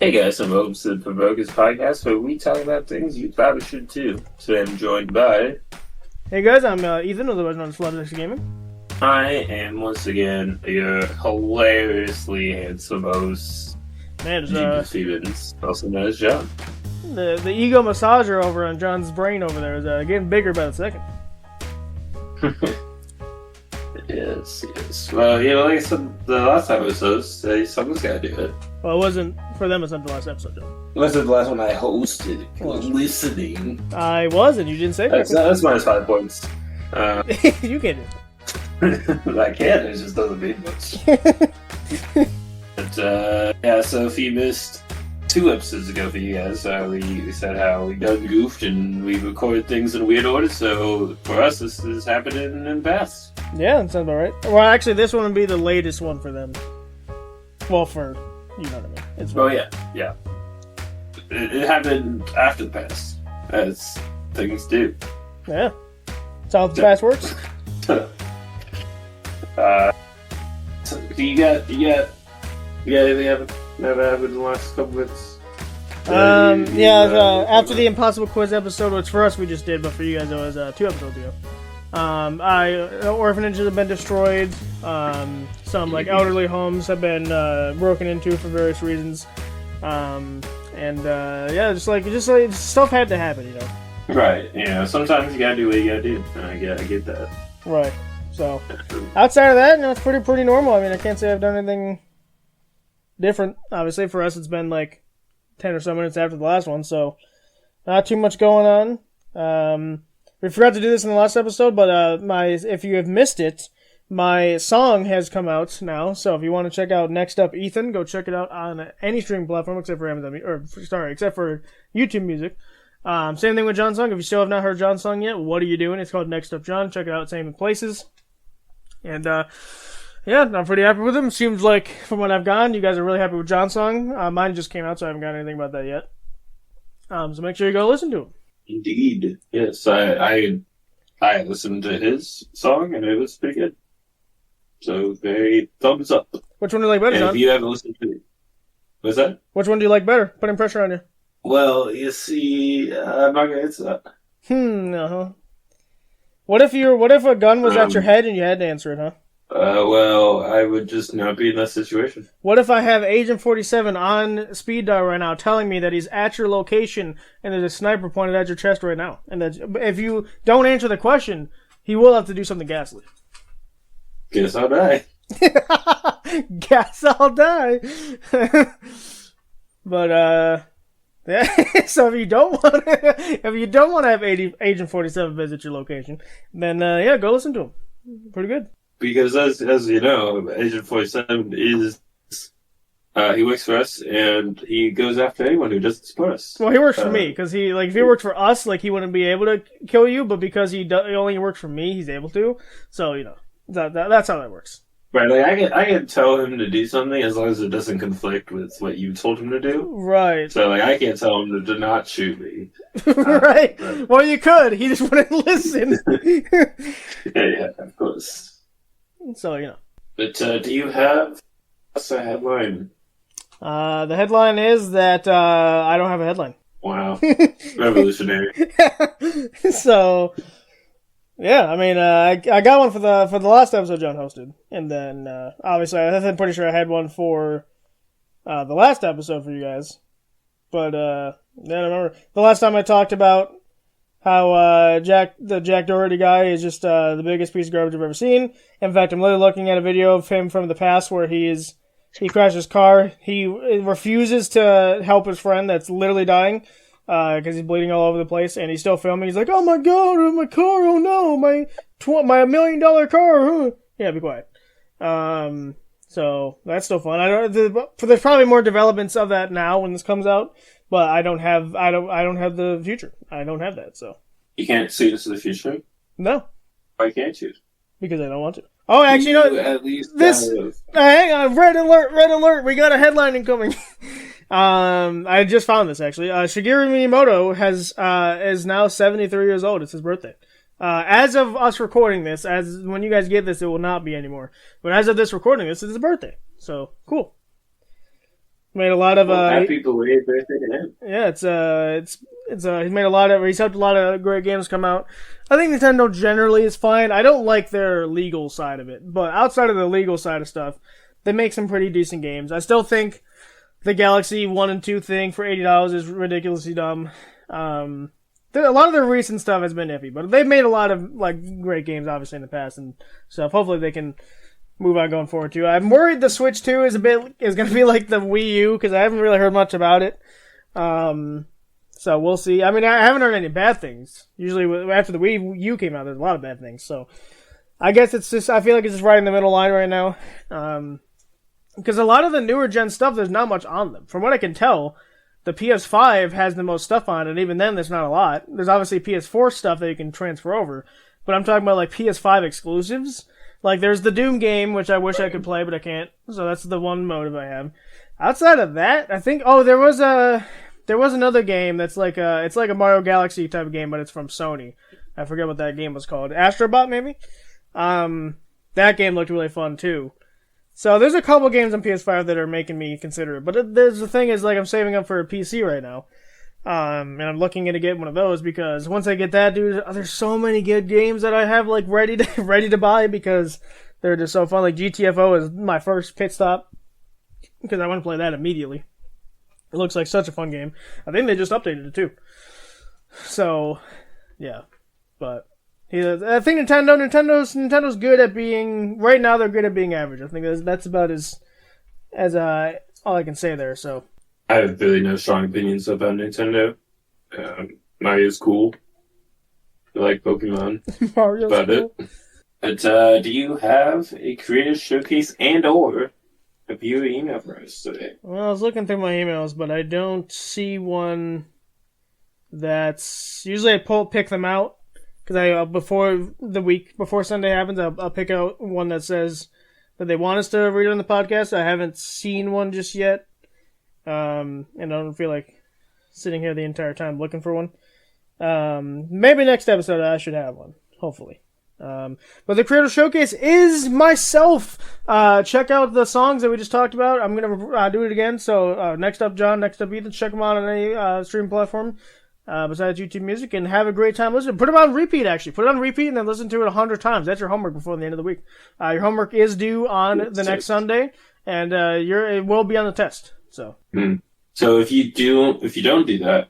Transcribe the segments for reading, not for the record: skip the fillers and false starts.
Hey guys, I'm welcome to the Provokers podcast where we talk about things you probably should too. Today I'm joined by... Hey guys, I'm Ethan, otherwise known as Celebrity Gaming. I am once again your hilariously handsome host, Man, Stevens, also known as John. the ego massager over on John's brain over there is getting bigger by the second. Yes. Well, like I said the last time I was someone's got to do it. Well, it wasn't for them, it's not the last episode, John. It wasn't the last one I hosted. If you were listening. I was, and you didn't say that. That's minus 5 points. You can't do it. I can, it just doesn't mean much. But, so if you missed 2 episodes ago for you guys, we said how we done goofed and we recorded things in weird order, so for us, this is happening in the past. Yeah, that sounds about right. Well, actually, this one would be the latest one for them. Well, for, you know what I mean. Yeah. It happened after the past, as things do. Yeah. That's how the past works. So you got anything happen in the last couple minutes? After the Impossible Quiz episode, which for us we just did, but for you guys it was 2 episodes ago. Orphanages have been destroyed. Some elderly homes have been broken into for various reasons. Just stuff had to happen, you know. Right. Sometimes you gotta do what you gotta do. I get that. Right. So, outside of that, it's pretty normal. I mean, I can't say I've done anything different. Obviously, for us, it's been 10 or so minutes after the last one, so not too much going on. We forgot to do this in the last episode, but if you have missed it, my song has come out now. So if you want to check out Next Up Ethan, go check it out on any streaming platform except for except for YouTube Music. Same thing with John's song. If you still have not heard John's song yet, what are you doing? It's called Next Up John. Check it out, same places. And I'm pretty happy with him. Seems like from what I've gone, you guys are really happy with John's song. Mine just came out, so I haven't got anything about that yet. So make sure you go listen to him. Indeed. Yes, I listened to his song and it was pretty good. So very thumbs up. Which one do you like better, John? If you haven't listened to it. What's that? Which one do you like better? Putting pressure on you. Well, you see, I'm not gonna answer that. Uh-huh. What if a gun was at your head and you had to answer it, huh? Well, I would just not be in that situation. What if I have Agent 47 on speed dial right now telling me that he's at your location and there's a sniper pointed at your chest right now? And that if you don't answer the question, he will have to do something ghastly. Guess I'll die. Guess I'll die. But, yeah. So if you don't want to have Agent 47 visit your location, then, go listen to him. Pretty good. Because as you know, Agent 47 is he works for us and he goes after anyone who doesn't support us. Well, he works for me because if he worked for us, he wouldn't be able to kill you. But because he only works for me, he's able to. So that's how that works. Right, I can tell him to do something as long as it doesn't conflict with what you told him to do. Right. So I can't tell him to not shoot me. Right. Well, you could. He just wouldn't listen. Yeah, of course. So, But do you have a headline? The headline is that I don't have a headline. Wow. Revolutionary. So, yeah, I mean, I got one for the last episode John hosted. And then, obviously, I'm pretty sure I had one for the last episode for you guys. But, I remember the last time I talked about how the Jack Doherty guy is just the biggest piece of garbage I've ever seen. In fact, I'm literally looking at a video of him from the past where he crashed his car. He refuses to help his friend that's literally dying because he's bleeding all over the place, and he's still filming. He's like, "Oh my god, my car! Oh no, my $1 million car!" Yeah, be quiet. So that's still fun. There's probably more developments of that now when this comes out. But I don't have the future. I don't have that, so. You can't see this in the future? No. Why can't you? Because I don't want to. Oh, actually, at least hang on, red alert, we got a headline incoming. I just found this, actually. Shigeru Miyamoto is now 73 years old. It's his birthday. As of us recording this, as when you guys get this, it will not be anymore. But as of this recording this, it's his birthday. So, cool. Made a lot of happy belated birthday to him. Yeah, he's made a lot of, he's helped a lot of great games come out. I think Nintendo generally is fine. I don't like their legal side of it, but outside of the legal side of stuff, they make some pretty decent games. I still think the Galaxy 1 and 2 thing for $80 is ridiculously dumb. A lot of their recent stuff has been iffy, but they've made a lot of like great games obviously in the past and stuff. Hopefully they can move on going forward too. I'm worried the Switch 2 is going to be like the Wii U because I haven't really heard much about it. So we'll see. I mean, I haven't heard any bad things. Usually after the Wii U came out, there's a lot of bad things. So I guess I feel like it's just right in the middle line right now. Because a lot of the newer gen stuff, there's not much on them. From what I can tell, the PS5 has the most stuff on it, and even then there's not a lot. There's obviously PS4 stuff that you can transfer over, but I'm talking about like PS5 exclusives. Like there's the Doom game, which I wish I could play, but I can't. So that's the one motive I have. Outside of that, I think there was another game that's it's like a Mario Galaxy type of game, but it's from Sony. I forget what that game was called. Astrobot maybe? That game looked really fun too. So there's a couple games on PS5 that are making me consider it. But the thing is, like, I'm saving up for a PC right now. And I'm looking to get one of those because once I get that, dude, there's so many good games that I have, like, ready to buy because they're just so fun. Like, GTFO is my first pit stop because I want to play that immediately. It looks like such a fun game. I think they just updated it, too. So, yeah. But I think Nintendo's good at being, right now they're good at being average. I think that's about as all I can say there, so. I have really no strong opinions about Nintendo. Mario's cool. I like Pokemon. Mario's about cool. It. But do you have a creative showcase and/or a viewer email for us today? Well, I was looking through my emails, but I don't see one that's... Usually I pick them out. Because before Sunday happens, I'll pick out one that says that they want us to read on the podcast. I haven't seen one just yet. And I don't feel like sitting here the entire time looking for one. Maybe next episode I should have one. Hopefully. But the Creator Showcase is myself. Check out the songs that we just talked about. I'm going to do it again. So next up John, next up Ethan. Check them out on any streaming platform. Besides YouTube Music, and have a great time listening. Put it on repeat, actually. Put it on repeat and then listen to it 100 times. That's your homework before the end of the week. Your homework is due on the next Sunday, and it will be on the test. So, So if you don't do that,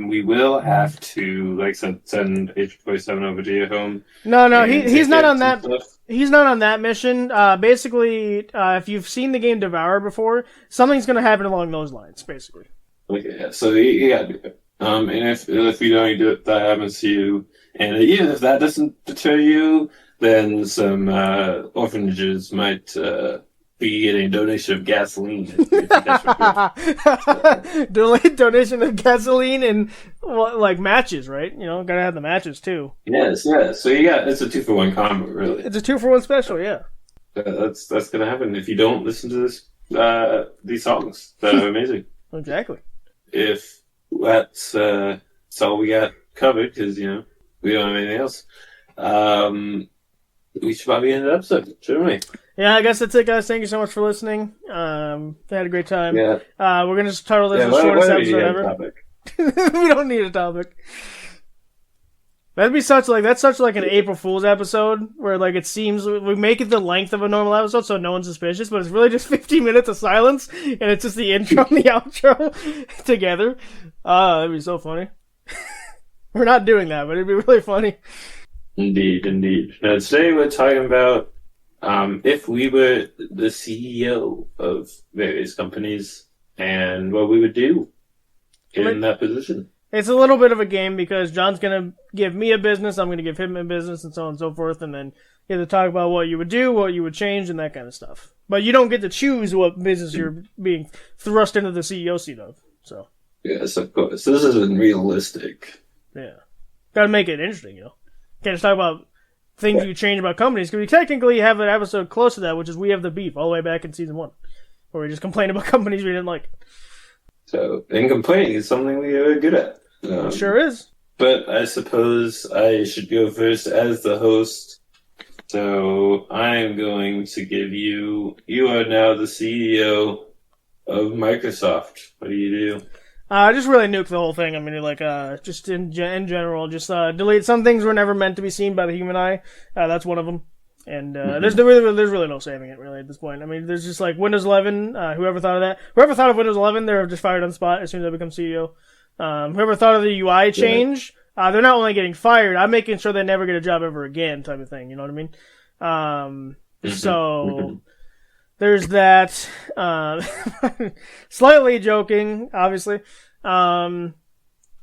we will have to send Agent 47 over to your home. No, he's not on that. He's not on that mission. Basically, if you've seen the game Devour before, something's going to happen along those lines. Basically. Okay, yeah. So you got to do it. And if we don't do it, that happens to you, and even if that doesn't deter you, then some orphanages might be getting a donation of gasoline. Donation of gasoline and like matches, right? You know, gotta have the matches too. Yes, yeah. So it's a 2-for-1 combo, really. It's a 2-for-1 special, yeah. That's gonna happen if you don't listen to these songs that are amazing. Exactly. If that's all we got covered, because we don't have anything else. We should probably end the episode, shouldn't we? Yeah, I guess that's it, guys. Thank you so much for listening. We had a great time. Yeah. We're gonna just title this the shortest episode ever. We don't need a topic. That's such like an April Fool's episode where like it seems we make it the length of a normal episode so no one's suspicious, but it's really just 15 minutes of silence and it's just the intro and the outro together. That'd be so funny. We're not doing that, but it'd be really funny. Indeed. Now today we're talking about if we were the CEO of various companies and what we would do in that position. It's a little bit of a game because John's going to give me a business, I'm going to give him a business, and so on and so forth, and then you have to talk about what you would do, what you would change, and that kind of stuff. But you don't get to choose what business you're being thrust into the CEO seat of. So. Yes, of course. This isn't realistic. Yeah. Got to make it interesting, Can't just talk about things you change about companies, because we technically have an episode close to that, which is We Have the Beef, all the way back in season 1, where we just complained about companies we didn't like. So, and complaining is something we are good at. It sure is. But I suppose I should go first as the host. So I'm going to give you are now the CEO of Microsoft. What do you do? Just really nuke the whole thing. I mean, like, just in general, just delete. Some things were never meant to be seen by the human eye. That's one of them. And there's really no saving it, really, at this point. I mean, there's just like Windows 11. Whoever thought of that? Whoever thought of Windows 11, they're just fired on the spot as soon as I become CEO. Whoever thought of the UI change, they're not only getting fired, I'm making sure they never get a job ever again, type of thing. You know what I mean? So there's that. Slightly joking, obviously.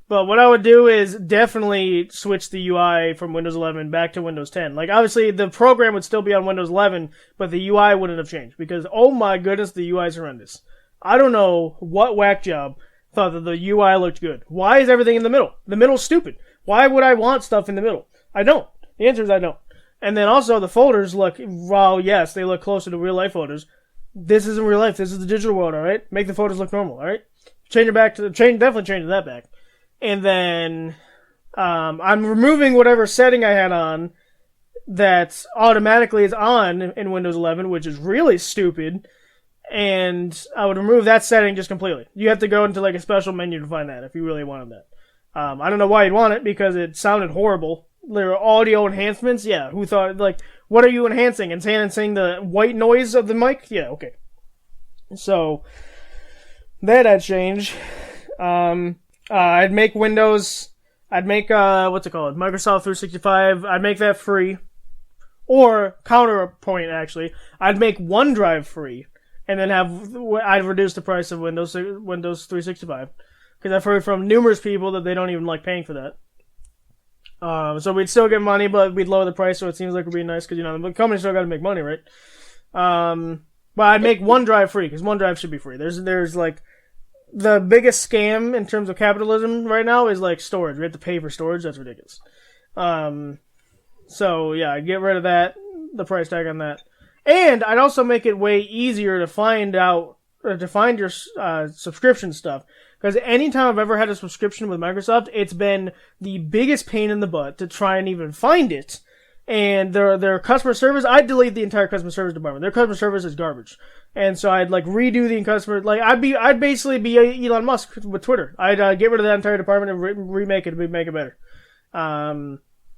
But what I would do is definitely switch the UI from Windows 11 back to Windows 10. Like, obviously, the program would still be on Windows 11, but the UI wouldn't have changed. Because, oh my goodness, the UI is horrendous. I don't know what whack job thought that the UI looked good. Why is everything in the middle? The middle's stupid. Why would I want stuff in the middle? I don't. The answer is I don't. And then also, the folders look, while yes, they look closer to real-life folders, this isn't real life. This is the digital world, alright? Make the photos look normal, alright? Definitely change that back. And then, I'm removing whatever setting I had on that automatically is on in Windows 11, which is really stupid. And I would remove that setting just completely. You have to go into like a special menu to find that if you really wanted that. I don't know why you'd want it because it sounded horrible. There are audio enhancements. Yeah, who thought, like, what are you enhancing? Enhancing the white noise of the mic? Yeah, okay. So, that I'd change. I'd make Windows, what's it called? Microsoft 365, I'd make that free. Or, counterpoint actually, I'd make OneDrive free. And then I'd reduce the price of Windows 365. Because I've heard from numerous people that they don't even like paying for that. So we'd still get money, but we'd lower the price so it seems like we're being nice because, the company's still got to make money, right? But I'd make OneDrive free because OneDrive should be free. There's like, the biggest scam in terms of capitalism right now is like storage. We have to pay for storage. That's ridiculous. So yeah, I'd get rid of that, the price tag on that. And I'd also make it way easier to find your subscription stuff. Because anytime I've ever had a subscription with Microsoft, it's been the biggest pain in the butt to try and even find it. And their customer service, I'd delete the entire customer service department. Their customer service is garbage. And so I'd like redo the customer, like I'd basically be Elon Musk with Twitter. I'd get rid of that entire department and remake it, make it better.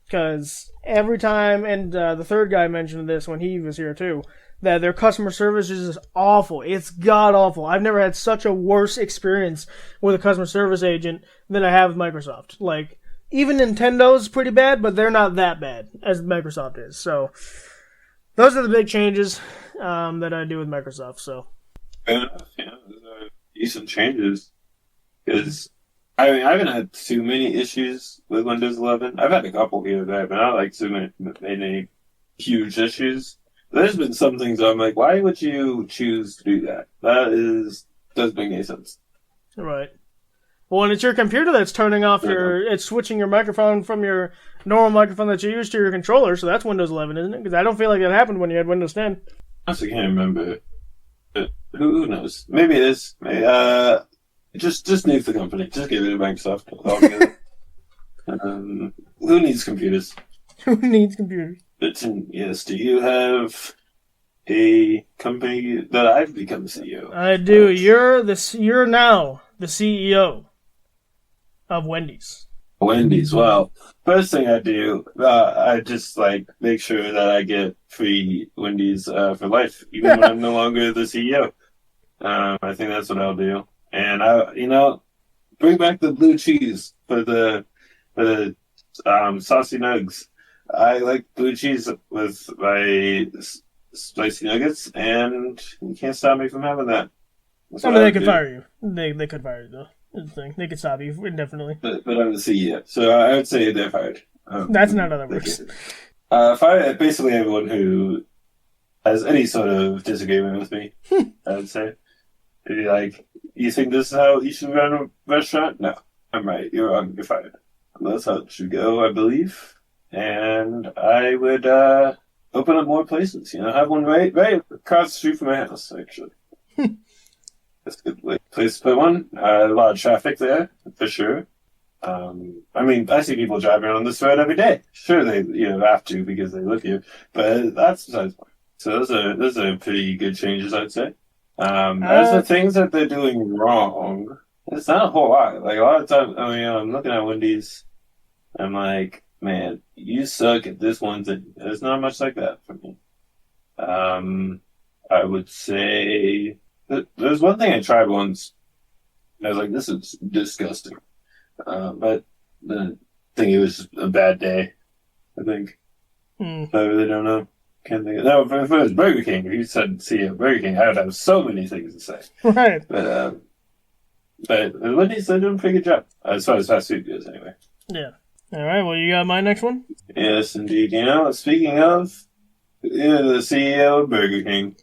Cause every time, and the third guy mentioned this when he was here too, that their customer service is just awful. It's god awful. I've never had such a worse experience with a customer service agent than I have with Microsoft. Like, even Nintendo's pretty bad, but they're not that bad as Microsoft is. So, those are the big changes that I do with Microsoft. So, yeah, those are decent changes. Because I haven't had too many issues with Windows 11. I've had a couple here and there, but not like too many huge issues. There's been some things I'm like, why would you choose to do that? Doesn't make any sense. Right. Well, and it's your computer that's turning off it's switching your microphone from your normal microphone that you use to your controller, so that's Windows 11, isn't it? Because I don't feel like that happened when you had Windows 10. Honestly, can't remember. But who knows? Maybe it is. Maybe, just nuke the company. Just get rid of Microsoft altogether. Who needs computers? Who needs computers? But yes, do you have a company that I've become CEO? I do. You're now the CEO of Wendy's. Wendy's. Well, first thing I do, I just make sure that I get free Wendy's for life, even when I'm no longer the CEO. I think that's what I'll do. And bring back the blue cheese for the saucy nugs. I like blue cheese with my spicy nuggets, and you can't stop me from having that. They could fire you. They could fire you, though. That's the thing. They could stop you indefinitely. But I'm the CEO, so I would say they're fired. That's not how that works. Fire basically everyone who has any sort of disagreement with me, I would say. It'd be like, you think this is how you should run a restaurant? No, I'm right. You're wrong. You're fired. That's how it should go, I believe. And I would open up more places. Have one right across the street from my house, actually. That's a good place to put one. A lot of traffic there, for sure. I see people driving on this road every day. Sure, they have to because they live here, but that's besides the point. So those are pretty good changes, I'd say. As the things that they're doing wrong, it's not a whole lot. Like a lot of times, I mean, I'm looking at Wendy's. I'm like, man, you suck at this one thing. There's not much like that for me. I would say there's one thing I tried once. I was like, this is disgusting. But I think it was a bad day. I think. I really don't know. Can't think of no. If it was Burger King, if you said see a Burger King, I would have so many things to say. Right. But Wendy's they're doing a pretty good job as far as fast food goes, anyway. Yeah. All right. Well, you got my next one. Yes, indeed. You know, speaking of, the CEO of Burger King.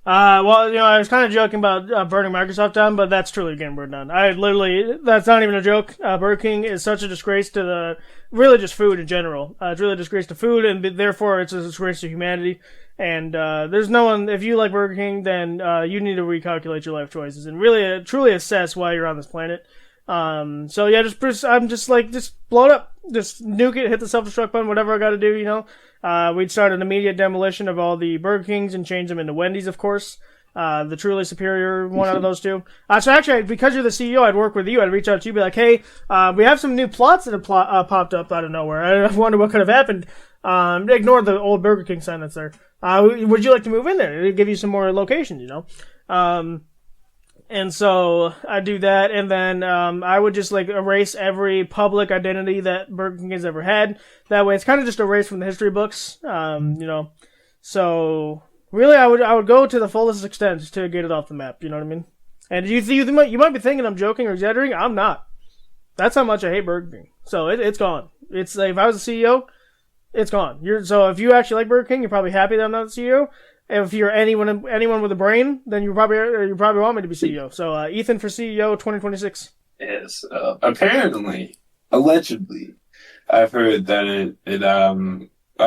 Well, I was kind of joking about burning Microsoft down, but that's truly getting burned down. That's not even a joke. Burger King is such a disgrace to really just food in general. It's really a disgrace to food, and therefore it's a disgrace to humanity. And there's no one, if you like Burger King, then you need to recalculate your life choices and really, truly assess why you're on this planet. So yeah, just blow it up. Just nuke it, hit the self-destruct button, whatever I gotta do, We'd start an immediate demolition of all the Burger Kings and change them into Wendy's, of course. The truly superior one out of those two. So actually, because you're the CEO, I'd work with you. I'd reach out to you, be like, hey, we have some new plots that have popped up out of nowhere. I wonder what could have happened. Ignore the old Burger King sign that's there. Would you like to move in there? It'd give you some more locations, And so I do that, and then I would just erase every public identity that Burger King has ever had. That way, it's kind of just erased from the history books, So really, I would go to the fullest extent to get it off the map. You know what I mean? And you might be thinking I'm joking or exaggerating. I'm not. That's how much I hate Burger King. So it's gone. It's if I was the CEO, it's gone. So if you actually like Burger King, you're probably happy that I'm not the CEO. If you're anyone with a brain, then you probably want me to be CEO. So Ethan for CEO 2026. Yes. Apparently, allegedly, I've heard that it at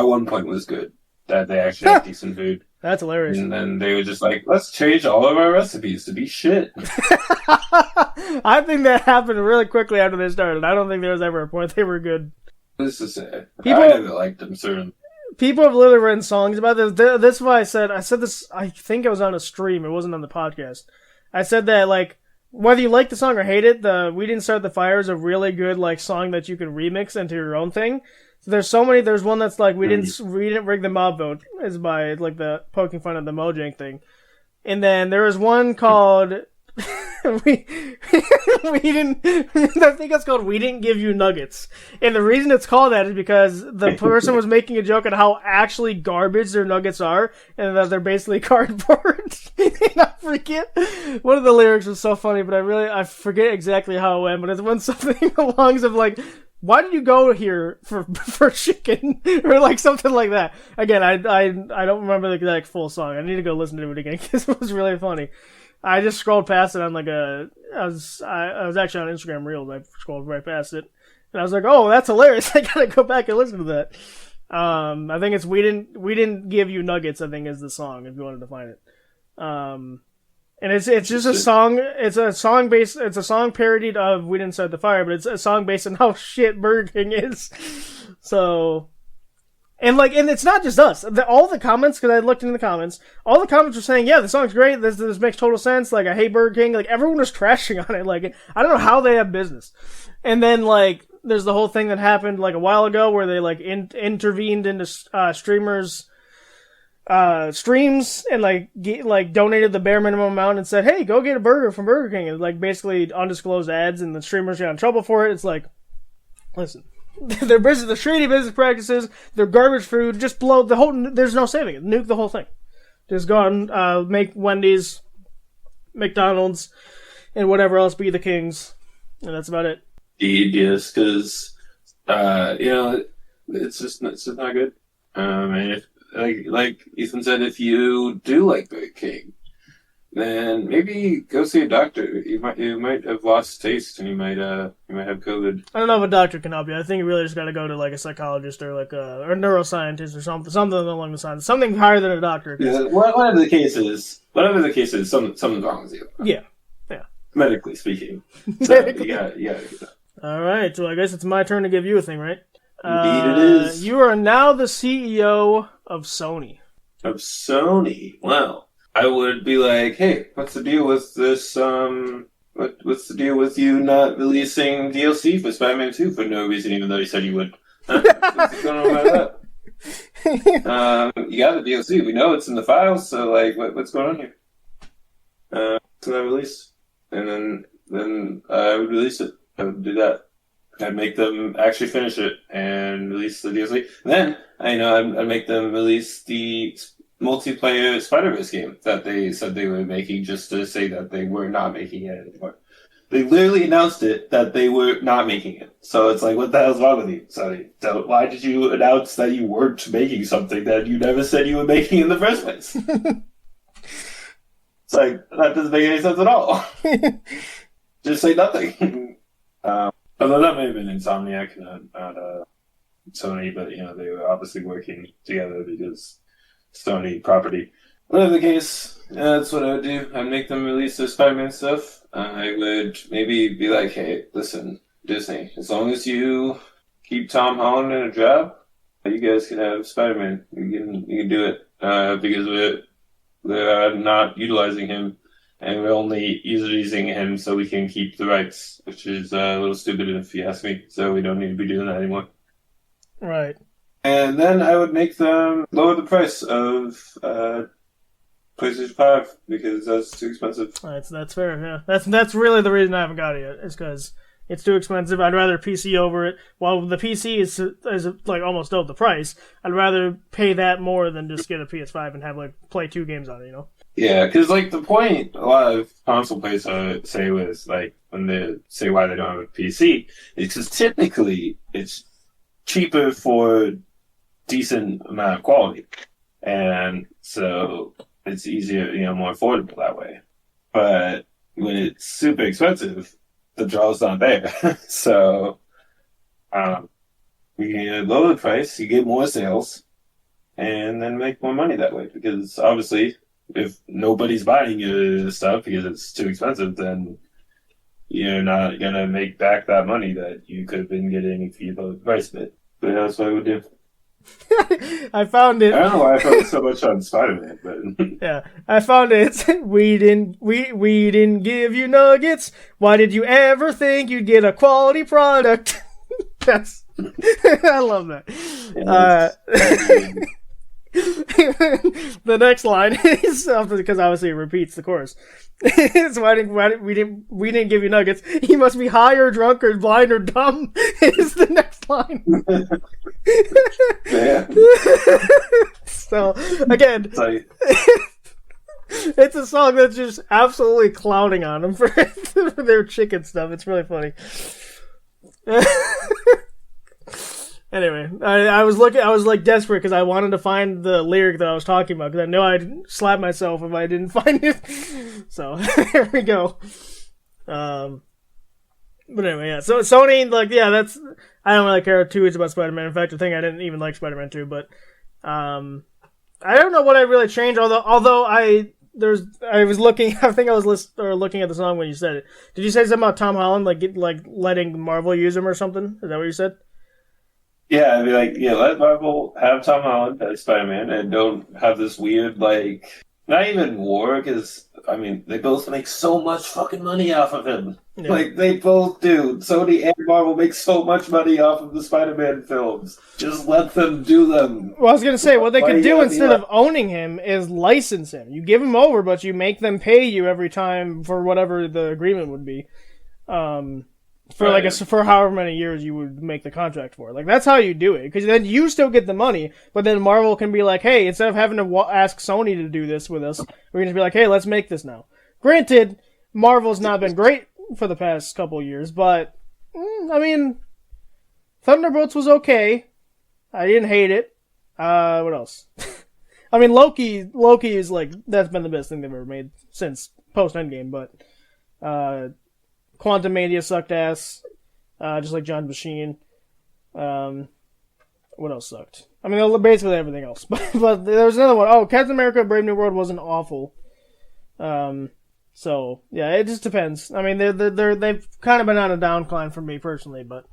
one point was good. That they actually had decent food. That's hilarious. And then they were just like, let's change all of our recipes to be shit. I think that happened really quickly after they started. I don't think there was ever a point they were good. This is it. I never liked them, certain. People have literally written songs about this. This is why I said this. I think it was on a stream. It wasn't on the podcast. I said that whether you like the song or hate it, "We Didn't Start the Fire" is a really good song that you can remix into your own thing. So there's so many. There's one that's we didn't rig the mob vote is by the poking fun of the Mojang thing, and then there was one called we didn't. I think it's called "We Didn't Give You Nuggets," and the reason it's called that is because the person was making a joke on how actually garbage their nuggets are, and that they're basically cardboard. And I forget one of the lyrics was so funny, but I forget exactly how it went. But it went something along of why did you go here for chicken or something like that? Again, I don't remember the exact full song. I need to go listen to it again because it was really funny. I just scrolled past it on I was actually on Instagram Reels. I scrolled right past it, and I was like, "Oh, that's hilarious! I gotta go back and listen to that." I think it's "We Didn't Give You Nuggets." I think is the song if you wanted to find it. And it's just a song. It's a song parodied of "We Didn't Start the Fire," but it's a song based on how shit Burger King is. So. And it's not just us. All the comments, because I looked into the comments, all the comments were saying, yeah, the song's great, this makes total sense, I hate Burger King, everyone was trashing on it, I don't know how they have business. And then, there's the whole thing that happened, a while ago, where they, intervened into, streamers, streams, and, donated the bare minimum amount and said, hey, go get a burger from Burger King, and, basically undisclosed ads, and the streamers got in trouble for it. It's listen. They're shady business practices. They're garbage food. Just blow the whole. There's no saving it. Nuke the whole thing. Just go and make Wendy's, McDonald's, and whatever else be the kings, and that's about it. Yes, because it's just not good. And if like Ethan said, if you do like Burger King, then maybe go see a doctor. You might have lost taste, and you might have COVID. I don't know if a doctor can help you. I think you really just got to go to a psychologist or a neuroscientist or something along the lines. Something higher than a doctor. Yeah, whatever the case is, something's wrong with you. Yeah. Medically speaking, so you gotta get that. All right, so I guess it's my turn to give you a thing, right? Indeed, it is. You are now the CEO of Sony. Of Sony, wow. I would be like, hey, what's the deal with this? What's the deal with you not releasing DLC for Spider-Man 2 for no reason, even though you said you would? Huh? What's going on about that? You got the DLC. We know it's in the files, so like, what's going on here? It's not released, and then I would release it. I would do that. I'd make them actually finish it and release the DLC. Then I'd make them release the multiplayer Spider-Verse game that they said they were making, just to say that they were not making it anymore. They literally announced it that they were not making it. So it's like, what the hell's wrong with you, Sony? So why did you announce that you weren't making something that you never said you were making in the first place? It's like, that doesn't make any sense at all. Just say nothing. Although that may have been Insomniac, not Sony, but they were obviously working together because Sony property. Whatever the case, that's what I would do. I'd make them release their Spider-Man stuff. I would maybe be like, hey, listen, Disney, as long as you keep Tom Holland in a job, you guys can have Spider-Man. You can do it because we're not utilizing him, and we're only using him so we can keep the rights, which is a little stupid if you ask me. So we don't need to be doing that anymore. Right. And then I would make them lower the price of PlayStation 5 because that's too expensive. That's fair. Yeah, that's really the reason I haven't got it yet. Is because it's too expensive. I'd rather PC over it. While the PC is like almost double the price, I'd rather pay that more than just get a PS5 and have play 2 games on it. Yeah, because the point a lot of console players say was when they say why they don't have a PC, is because typically it's cheaper for decent amount of quality, and so it's easier, more affordable that way. But when it's super expensive, the draw's not there. So you can lower the price, you get more sales, and then make more money that way. Because obviously, if nobody's buying your stuff because it's too expensive, then you're not gonna make back that money that you could have been getting if you lowered the price a bit. But that's what I would do. I found it. I don't know why I focused so much on Spider-Man, but yeah, I found it. We didn't give you nuggets. Why did you ever think you'd get a quality product? That's I love that. The next line is because obviously it repeats the chorus. It's why we didn't give you nuggets. You must be high or drunk or blind or dumb. Is the next line. Yeah. So again, it's a song that's just absolutely clowning on them for their chicken stuff. It's really funny. Anyway, I was desperate because I wanted to find the lyric that I was talking about because I know I'd slap myself if I didn't find it. So there we go. But anyway, yeah. So Sony, that's I don't really care too much about Spider-Man. In fact, I think I didn't even like Spider-Man 2. But I don't know what I really changed. Although I was looking. I think I was looking at the song when you said it. Did you say something about Tom Holland letting Marvel use him or something? Is that what you said? Yeah, I'd be like, let Marvel have Tom Holland as Spider-Man and don't have this weird, not even war, because, they both make so much fucking money off of him. Yeah. They both do. Sony and Marvel make so much money off of the Spider-Man films. Just let them do them. Well, I was going to say, what they could do instead of owning him is license him. You give him over, but you make them pay you every time for whatever the agreement would be. For however many years you would make the contract for. That's how you do it. Because then you still get the money, but then Marvel can be like, hey, instead of having to ask Sony to do this with us, we're going to be like, hey, let's make this now. Granted, Marvel's not been great for the past couple years, but, Thunderbolts was okay. I didn't hate it. What else? Loki is that's been the best thing they've ever made since post-Endgame, but, Quantum Mania sucked ass, just like John Machine. What else sucked? Basically everything else. But there was another one. Oh, Captain America: Brave New World wasn't awful. So yeah, it just depends. They've kind of been on a downcline for me personally, but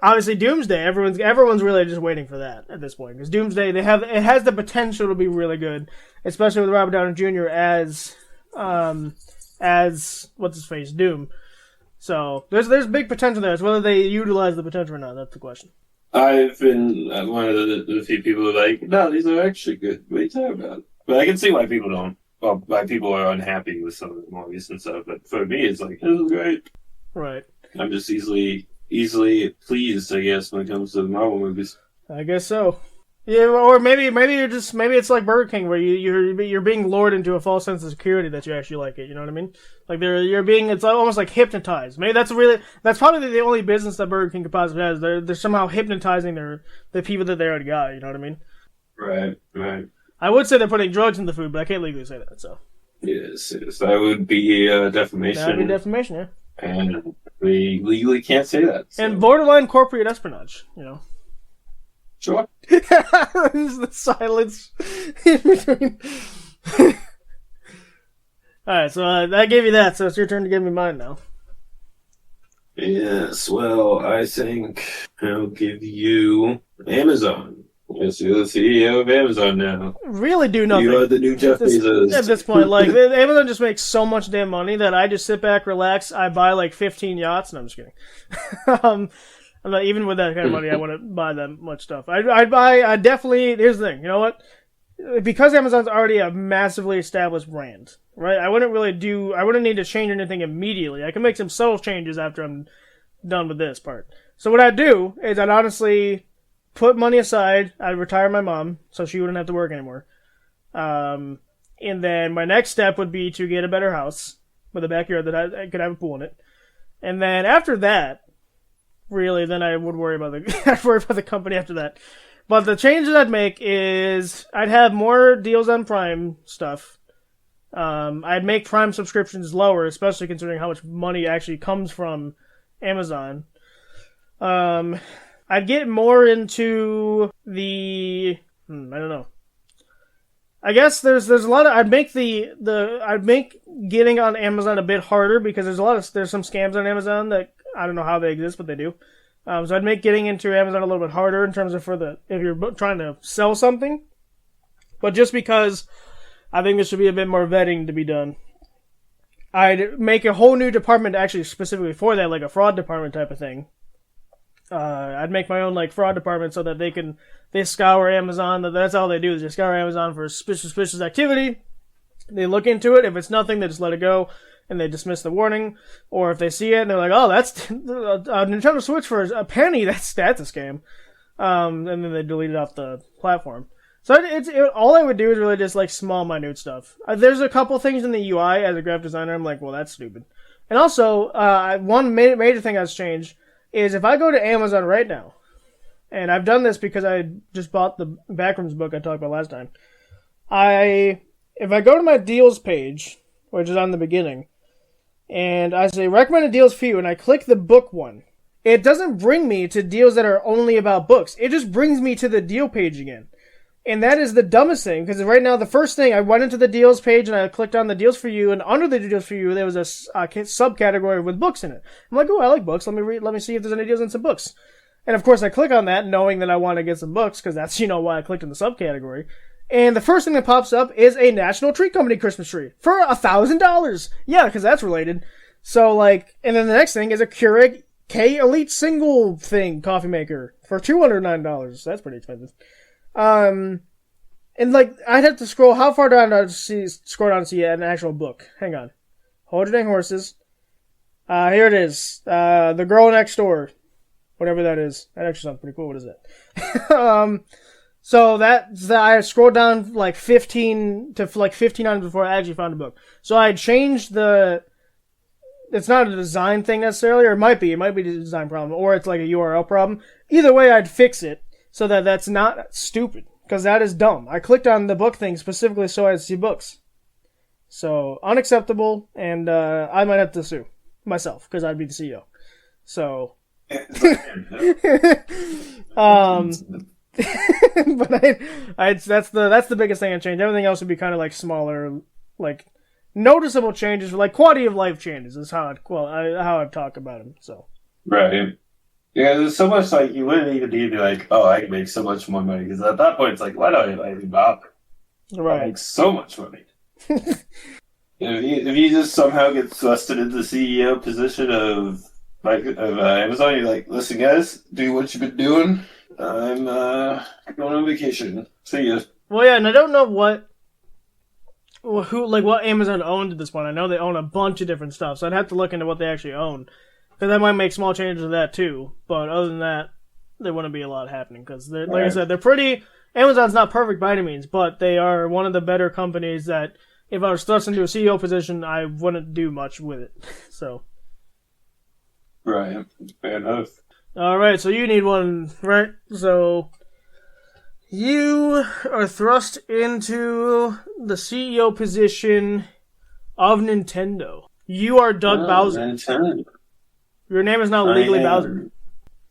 obviously Doomsday. Everyone's really just waiting for that at this point because Doomsday it has the potential to be really good, especially with Robert Downey Jr. as what's his face Doom. So there's big potential there. It's whether they utilize the potential or not. That's the question. I've been one of the few people who are like, no, these are actually good. What are you talking about? But I can see why people don't. Well, why people are unhappy with some of the movies and stuff. But for me, it's like, this is great. Right. I'm just easily pleased, I guess, when it comes to the Marvel movies. I guess so. Yeah, or maybe it's like Burger King where you're being lured into a false sense of security that you actually like it. You know what I mean? Like it's almost like hypnotized. Maybe that's probably the only business that Burger King could possibly have. They're somehow hypnotizing the people that they already got. You know what I mean? Right. I would say they're putting drugs in the food, but I can't legally say that. So yes, that would be defamation. That would be defamation, yeah. And we legally can't say that. So. And borderline corporate espionage. You know. Sure. This is the silence in between. Alright, so I gave you that, so it's your turn to give me mine now. Yes, well, I think I'll give you Amazon. Yes, you're the CEO of Amazon now. Really do nothing. You are the new Jeff Bezos. At this point, like, Amazon just makes so much damn money that I just sit back, relax, I buy like 15 yachts, and I'm just kidding. I'm not, even with that kind of money, I wouldn't buy that much stuff. I definitely, here's the thing, you know what? Because Amazon's already a massively established brand, right? I wouldn't need to change anything immediately. I can make some subtle changes after I'm done with this part. So what I'd do is I'd honestly put money aside. I'd retire my mom so she wouldn't have to work anymore. And then my next step would be to get a better house with a backyard that I could have a pool in it. And then after that, really, then I would worry about the company after that. But the changes I'd make is I'd have more deals on Prime stuff. I'd make Prime subscriptions lower, especially considering how much money actually comes from Amazon. I'd get more into the I don't know. I guess there's a lot of I'd make getting on Amazon a bit harder because there's some scams on Amazon that I don't know how they exist, but they do. So I'd make getting into Amazon a little bit harder in terms of if you're trying to sell something. But just because I think there should be a bit more vetting to be done, I'd make a whole new department actually specifically for that, like a fraud department type of thing. I'd make my own like fraud department so that they scour Amazon. That's all they do is they scour Amazon for suspicious activity. They look into it. If it's nothing, they just let it go. And they dismiss the warning, or if they see it and they're like, "Oh, that's a Nintendo Switch for a penny. That's a scam," and then they delete it off the platform. So all I would do is really just like small, minute stuff. There's a couple things in the UI as a graphic designer. I'm like, well, that's stupid. And also, one major thing that's changed is if I go to Amazon right now, and I've done this because I just bought the Backrooms book I talked about last time. If I go to my deals page, which is on the beginning, and I say recommended deals for you, and I click the book one, it doesn't bring me to deals that are only about books. It just brings me to the deal page again. And that is the dumbest thing, because right now the first thing, I went into the deals page and I clicked on the deals for you, and under the deals for you there was a subcategory with books in it. I'm like, oh, I like books. Let me see if there's any deals on some books. And of course I click on that knowing that I want to get some books, because that's, why I clicked in the subcategory. And the first thing that pops up is a National Tree Company Christmas tree for $1,000. Yeah, because that's related. So, and then the next thing is a Keurig K Elite single thing coffee maker for $209. That's pretty expensive. And I'd have to scroll. How far down to scroll down to see an actual book? Hang on. Hold Your Dang Horses. Here it is. The Girl Next Door. Whatever that is. That actually sounds pretty cool. What is that? So I scrolled down 15 items before I actually found a book. So I changed it's not a design thing necessarily, or it might be a design problem, or it's like a URL problem. Either way, I'd fix it so that that's not stupid, because that is dumb. I clicked on the book thing specifically so I'd see books. So, unacceptable, and I might have to sue myself, because I'd be the CEO. So, but that's the biggest thing I changed. Everything else would be kind of smaller, noticeable changes, quality of life changes is how I'd talk about them. So right. Yeah, there's so much like you wouldn't even need to be like, oh, I can make so much more money because at that point it's like, why do I even bother? I Right. make so much money. If you just somehow get thrusted into the CEO position of Amazon, you're like, listen, guys, do what you've been doing. I'm going on vacation. See ya. Well, yeah, and I don't know what Amazon owned at this point. I know they own a bunch of different stuff, so I'd have to look into what they actually own, because I might make small changes to that too. But other than that, there wouldn't be a lot happening because, like I said, they're pretty. Amazon's not perfect by any means, but they are one of the better companies that if I was thrust into a CEO position, I wouldn't do much with it. So. Right. Fair enough. All right, so you need one, right? So you are thrust into the CEO position of Nintendo. You are Doug Bowser. Nintendo. Your name is now legally Bowser.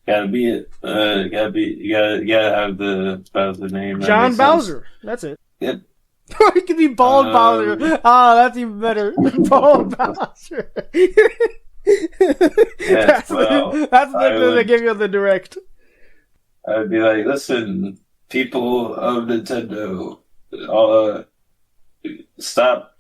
Gotta be it. You gotta have the Bowser name. John Bowser. That's it. Yep. It could be Bald Bowser. That's even better. Bald Bowser. Yes, that's the thing they give you on the direct. I'd be like, listen, people of Nintendo, stop.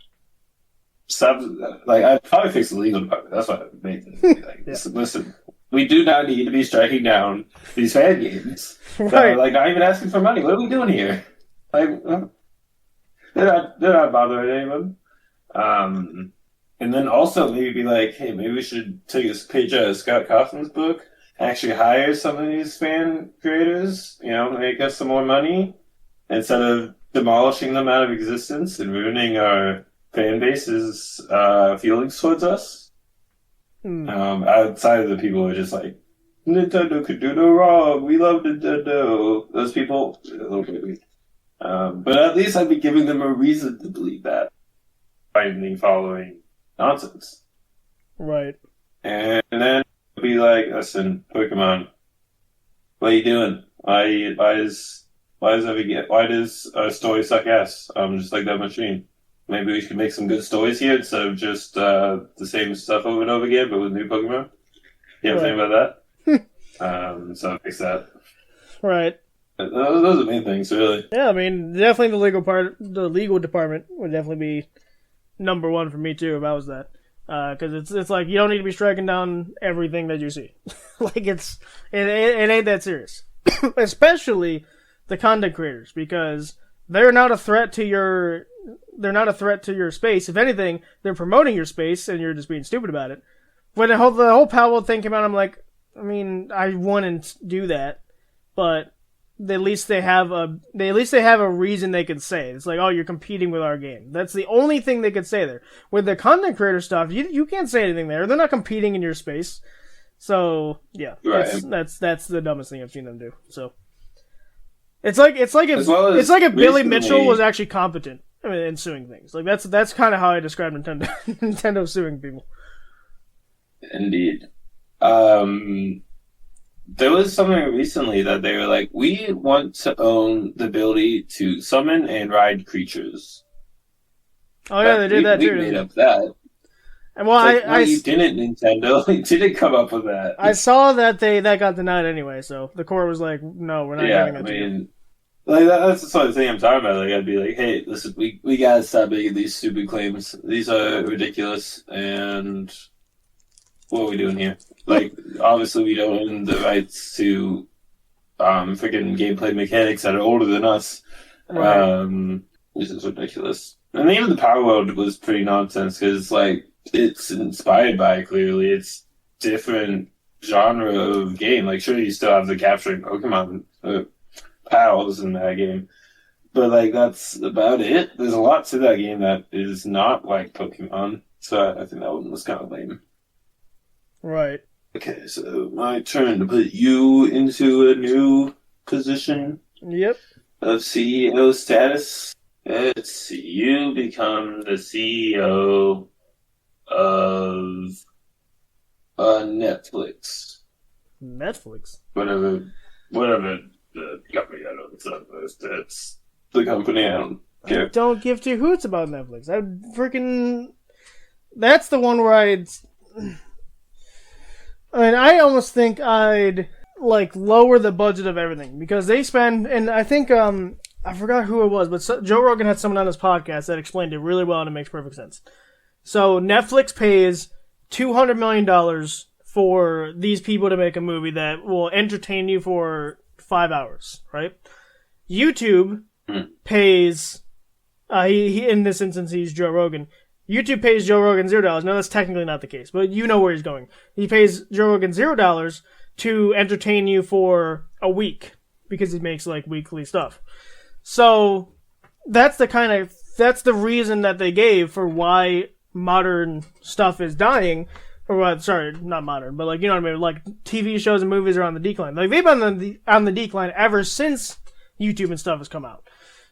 Like, I'd probably fix the legal department. That's what I'd make it. Like, listen, we do not need to be striking down these fan games. Right. Like, not even asking for money. What are we doing here? Like, they're not bothering anyone. And then also maybe be like, hey, maybe we should take a page out of Scott Cawthon's book, actually hire some of these fan creators, make us some more money, instead of demolishing them out of existence and ruining our fan base's feelings towards us. Outside of the people who are just like, Nintendo could do no wrong, we love Nintendo. Those people, a little bit weak. But at least I'd be giving them a reason to believe that. Finally following nonsense. Right. And then be like, listen, Pokemon, what are you doing? Why does our story suck ass? Just like that machine. Maybe we should make some good stories here instead of just the same stuff over and over again, but with new Pokemon. You know what I'm saying about that? So fix that. Right. Those are the main things, really. Yeah, I mean, definitely the legal department would definitely be number one for me too if I was that, because it's like you don't need to be striking down everything that you see. Like it ain't that serious. Especially the content creators, because they're not a threat to your space. If anything, they're promoting your space and you're just being stupid about it. When the whole Powell thing came out, I'm like, I mean, I wouldn't do that, but at least they have a reason they can say. It's like, oh, you're competing with our game. That's the only thing they could say there. With the content creator stuff, you can't say anything there. They're not competing in your space. So yeah, right. That's the dumbest thing I've seen them do. So it's like if Billy Mitchell was actually competent in suing things. Like that's kind of how I describe Nintendo. Nintendo suing people. Indeed. There was something recently that they were like, we want to own the ability to summon and ride creatures. Oh yeah, they did that too. We made up that. And well, you didn't, Nintendo. You didn't come up with that. I saw that that got denied anyway. So the court was like, no, we're not giving it to you. Like that's the sort of thing I'm talking about. Like I'd be like, hey, listen, we gotta stop making these stupid claims. These are ridiculous, and what are we doing here? Like, obviously we don't own the rights to freaking gameplay mechanics that are older than us. Right. Which is ridiculous. And even the Power World was pretty nonsense, because, like, it's inspired by, clearly, it's different genre of game. Like, sure, you still have the capturing Pokemon pals in that game. But, like, that's about it. There's a lot to that game that is not like Pokemon. So I think that one was kind of lame. Right. Okay, so my turn to put you into a new position. Yep. Of CEO status. Let's see. You become the CEO of Netflix. Netflix? Whatever the company, I don't know. It's the company, I don't care. I don't give two hoots about Netflix. That's the one where I mean, And I almost think I'd like lower the budget of everything because they spend, and I think I forgot who it was, but Joe Rogan had someone on his podcast that explained it really well and it makes perfect sense. So Netflix pays $200 million for these people to make a movie that will entertain you for 5 hours, right? YouTube pays, he in this instance he's Joe Rogan. YouTube pays Joe Rogan $0. No, that's technically not the case, but you know where he's going. He pays Joe Rogan $0 to entertain you for a week because he makes like weekly stuff. So that's the reason that they gave for why modern stuff is dying. Or sorry, not modern, but like, you know what I mean? Like TV shows and movies are on the decline. Like they've been on the decline ever since YouTube and stuff has come out.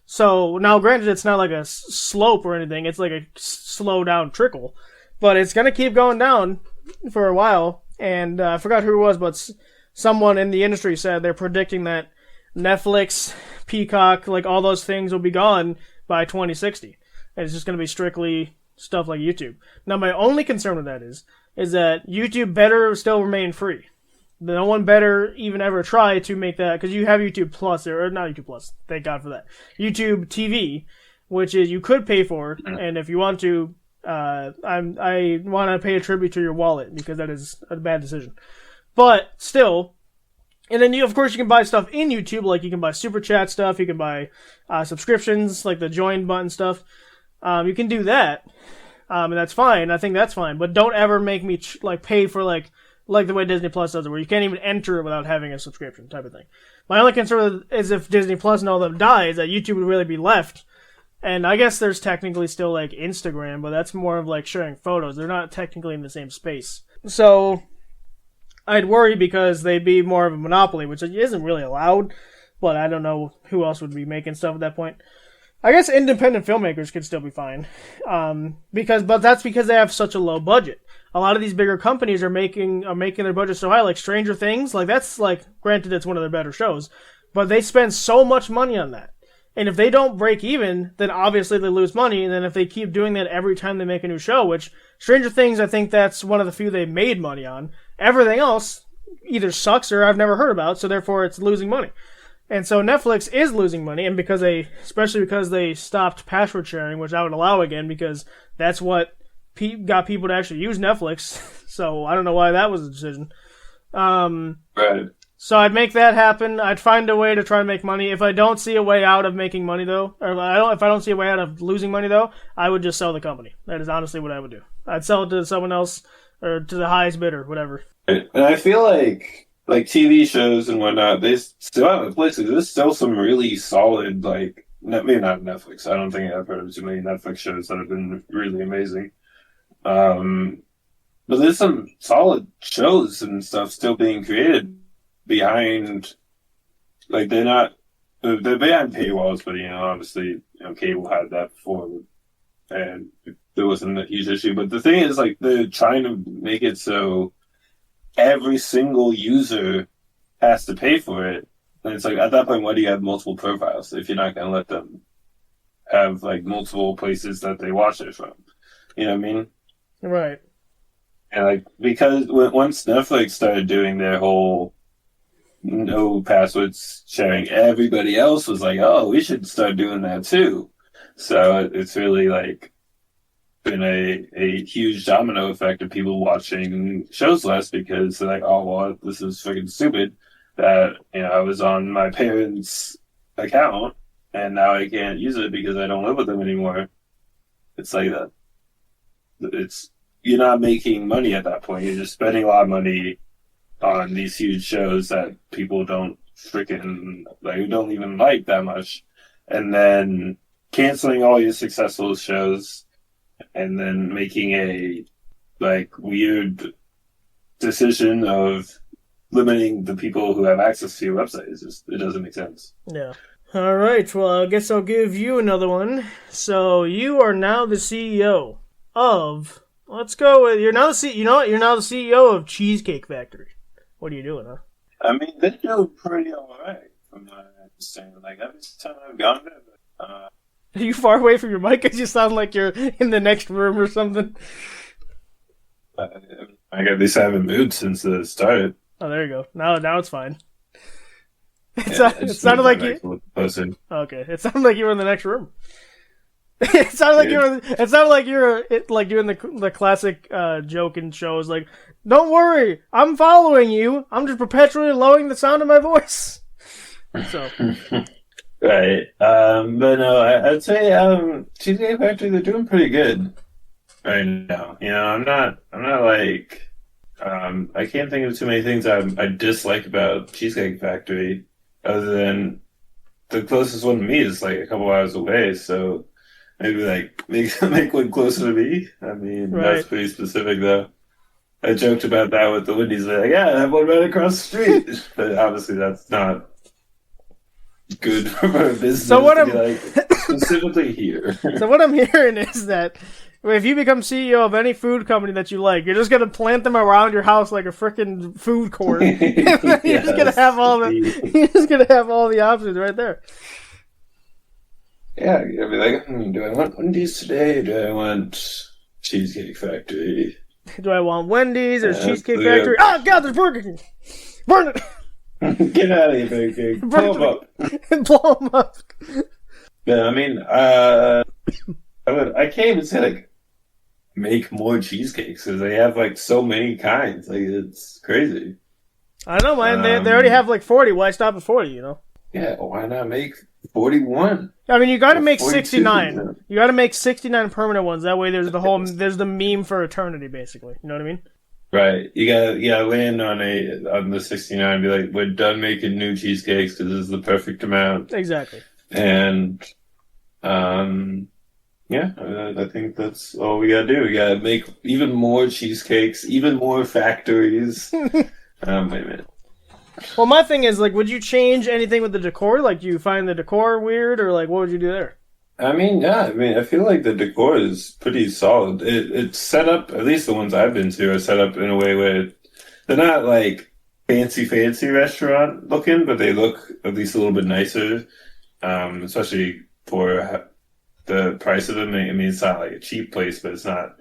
So now, granted, it's not like a slope or anything. It's like a slow down trickle, but it's gonna keep going down for a while. And I forgot who it was, but someone in the industry said they're predicting that Netflix, Peacock, like all those things will be gone by 2060. And it's just going to be strictly stuff like YouTube. Now, my only concern with that is that YouTube better still remain free. No one better even ever try to make that, because you have YouTube Plus, or not YouTube Plus, thank God for that. YouTube TV, which is you could pay for, and if you want to, I want to pay a tribute to your wallet, because that is a bad decision. But still, and then of course you can buy stuff in YouTube, like you can buy Super Chat stuff, you can buy subscriptions, like the join button stuff. You can do that, and that's fine. I think that's fine. But don't ever make me pay for like the way Disney Plus does it, where you can't even enter it without having a subscription type of thing. My only concern is if Disney Plus and all of them dies, that YouTube would really be left. And I guess there's technically still like Instagram, but that's more of like sharing photos. They're not technically in the same space. So I'd worry because they'd be more of a monopoly, which isn't really allowed. But I don't know who else would be making stuff at that point. I guess independent filmmakers could still be fine, but that's because they have such a low budget. A lot of these bigger companies are making their budget so high, like Stranger Things. Like that's like, granted, it's one of their better shows, but they spend so much money on that. And if they don't break even, then obviously they lose money. And then if they keep doing that every time they make a new show, which Stranger Things, I think that's one of the few they made money on. Everything else either sucks or I've never heard about, so therefore it's losing money. And so Netflix is losing money, and especially because they stopped password sharing, which I would allow again, because that's what got people to actually use Netflix. So I don't know why that was a decision. Right. So I'd make that happen. I'd find a way to try to make money. If I don't see a way out of making money, though, or if I don't see a way out of losing money, though, I would just sell the company. That is honestly what I would do. I'd sell it to someone else, or to the highest bidder, whatever. And I feel like TV shows and whatnot, they still have a place. There's still some really solid, like, maybe not Netflix. I don't think I've heard of too many Netflix shows that have been really amazing. But there's some solid shows and stuff still being created behind, like, they're behind paywalls, but, obviously, cable had that before, and there wasn't a huge issue. But the thing is, like, they're trying to make it so every single user has to pay for it. And it's like, at that point, why do you have multiple profiles if you're not going to let them have, like, multiple places that they watch it from? You know what I mean? Right. And, like, because once Netflix started doing their whole no passwords sharing, everybody else was like, oh, we should start doing that too. So it's really, like, been a huge domino effect of people watching shows less because they're like, oh, well, this is freaking stupid that, I was on my parents' account and now I can't use it because I don't live with them anymore. It's like that. You're not making money at that point. You're just spending a lot of money on these huge shows that people don't don't even like that much. And then canceling all your successful shows and then making a, like, weird decision of limiting the people who have access to your website. It doesn't make sense. Yeah. All right. Well, I guess I'll give you another one. So you are now the CEO of. Let's go with you're now the CEO of Cheesecake Factory. What are you doing, huh? I mean, they do pretty alright from my understanding. Like, every time I've gone there, are you far away from your mic? It just sound like you're in the next room or something. I I at least haven't moved since the start. Oh, there you go. Now it's fine. It sounded like you. Okay, it sounded like you were in the next room. It sounded like you were like doing the classic joke in shows, like, "Don't worry, I'm following you. I'm just perpetually lowering the sound of my voice." So, right. But no, I'd say Cheesecake Factory, they're doing pretty good right now. I'm not like I can't think of too many things I dislike about Cheesecake Factory, other than the closest one to me is like a couple hours away. So maybe like make one closer to me. I mean, That's pretty specific though. I joked about that with the Wendy's. They're like, yeah, I have one right across the street. But obviously that's not good for a business to be like, specifically here. So what I'm hearing is that if you become CEO of any food company that you like, you're just gonna plant them around your house like a freaking food court. You're just gonna have all the options right there. Yeah, you're gonna be like, do I want Wendy's today? Do I want Cheesecake Factory? Do I want Wendy's or Cheesecake Factory? Oh God, there's Burger King! Burn it! Get out of here, Burger King! Blow them up! Blow them up! Yeah, I mean, I can't even say like make more cheesecakes because they have like so many kinds. Like it's crazy. I know, man. They already have like 40. Why stop at 40? Yeah, why not make 41? I mean, you got to make 69. You got to make 69 permanent ones. That way, there's the meme for eternity, basically. You know what I mean? Right. You gotta land on the 69. And be like, we're done making new cheesecakes because this is the perfect amount. Exactly. And yeah, I think that's all we gotta do. We gotta make even more cheesecakes, even more factories. Wait a minute. Well, my thing is, like, would you change anything with the decor? Like, do you find the decor weird, or like, what would you do there? I mean, yeah. I mean, I feel like the decor is pretty solid. It's set up. At least the ones I've been to are set up in a way where they're not like fancy restaurant looking, but they look at least a little bit nicer. Especially for the price of them. I mean, it's not like a cheap place, but it's not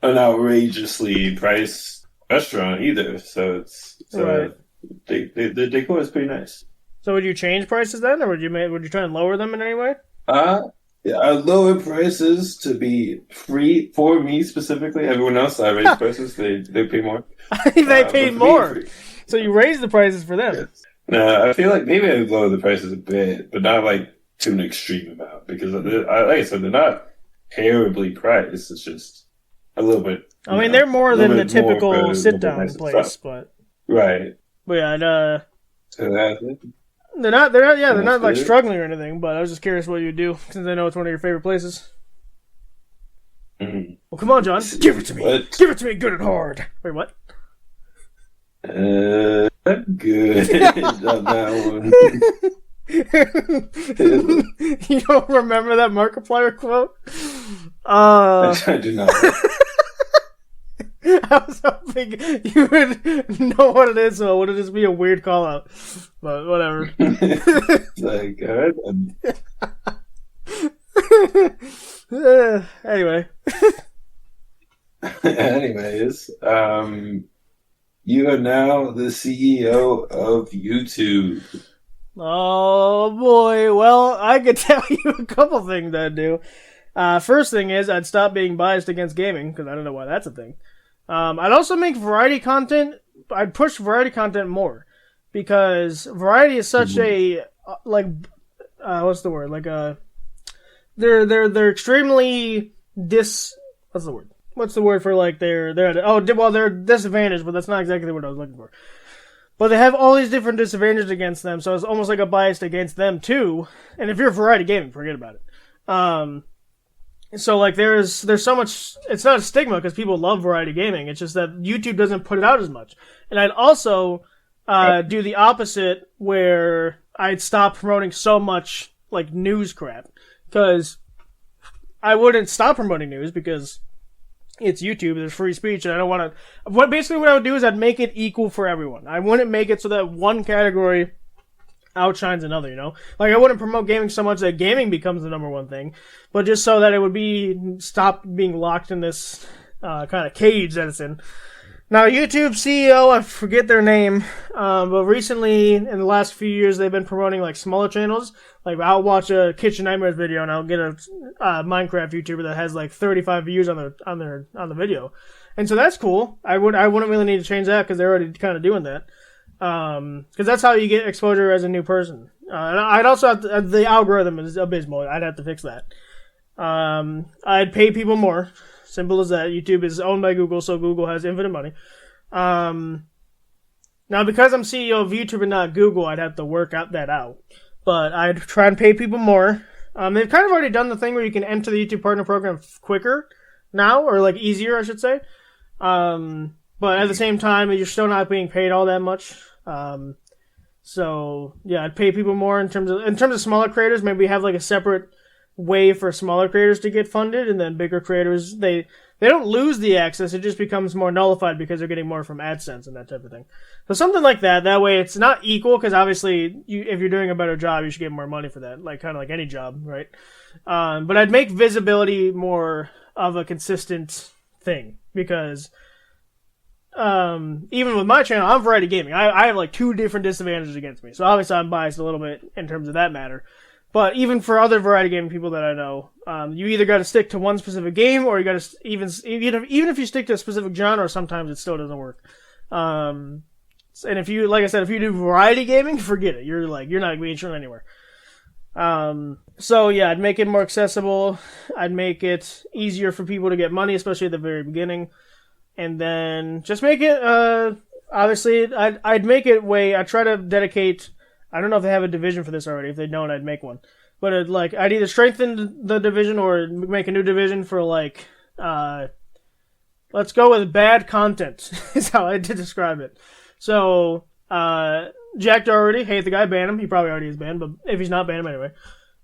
an outrageously priced restaurant either. So right. The decor is pretty nice. So would you change prices then, or would you try and lower them in any way? Yeah, I lower prices to be free for me specifically. Everyone else, I raise prices. They pay more. They paid more. So you raise the prices for them. Yes. No, I feel like maybe I would lower the prices a bit, but not like to an extreme amount because, like I said, they're not terribly priced. It's just a little bit. I mean, they're more than the typical sit-down place, but right. But yeah, so that's it. They're not like struggling or anything. But I was just curious what you'd do since I know it's one of your favorite places. Mm-hmm. Well, come on, John, give it to me. What? Give it to me, good and hard. Wait, what? Good on that one. You don't remember that Markiplier quote? I do not. I was hoping you would know what it is, so it would just be a weird call out. But whatever. Like, anyway. Anyways, you are now the CEO of YouTube. Oh boy, well, I could tell you a couple things I'd do. First thing is, I'd stop being biased against gaming, because I don't know why that's a thing. I'd also make variety content. I'd push variety content more, because variety is such a, what's the word? They're extremely what's the word? What's the word for, like, they're disadvantaged, but that's not exactly what I was looking for. But they have all these different disadvantages against them, so it's almost like a bias against them too. And if you're variety gaming, forget about it. So like there's so much. It's not a stigma because people love variety gaming. It's just that YouTube doesn't put it out as much. And I'd also do the opposite, where I'd stop promoting so much like news crap, because I wouldn't stop promoting news because it's YouTube, there's free speech, and I don't want to... Basically what I would do is I'd make it equal for everyone. I wouldn't make it so that one category outshines another, you know? Like, I wouldn't promote gaming so much that gaming becomes the number one thing, but just so that it would stop being locked in this kind of cage that it's in. Now, YouTube CEO, I forget their name, but recently, in the last few years, they've been promoting like smaller channels. Like, I'll watch a Kitchen Nightmares video, and I'll get a Minecraft YouTuber that has like 35 views on the video, and so that's cool. I wouldn't really need to change that because they're already kind of doing that, because that's how you get exposure as a new person. And I'd also have to, the algorithm is abysmal. I'd have to fix that. I'd pay people more. Simple as that. YouTube is owned by Google, so Google has infinite money. Now, because I'm CEO of YouTube and not Google, I'd have to work that out. But I'd try and pay people more. They've kind of already done the thing where you can enter the YouTube Partner Program quicker now, or like easier, I should say. But at the same time, you're still not being paid all that much. So yeah, I'd pay people more in terms of smaller creators. Maybe have like a separate way for smaller creators to get funded, and then bigger creators, they don't lose the access, it just becomes more nullified because they're getting more from AdSense and that type of thing. So something like that. That way it's not equal, because obviously if you're doing a better job, you should get more money for that, like kind of like any job, right? But I'd make visibility more of a consistent thing, because even with my channel, I'm Variety Gaming. I have like 2 different disadvantages against me, so obviously I'm biased a little bit in terms of that matter. But even for other variety gaming people that I know, you either got to stick to one specific game, or you got to even if you stick to a specific genre, sometimes it still doesn't work. And if you, like I said, if you do variety gaming, forget it. You're not being shown anywhere. So yeah, I'd make it more accessible. I'd make it easier for people to get money, especially at the very beginning, and then just make it. Obviously, I'd make it I try to dedicate. I don't know if they have a division for this already. If they don't, I'd make one. But I'd either strengthen the division or make a new division for let's go with bad content is how I did describe it. So, Jack Doherty, hate the guy, ban him. He probably already is banned, but if he's not, ban him anyway.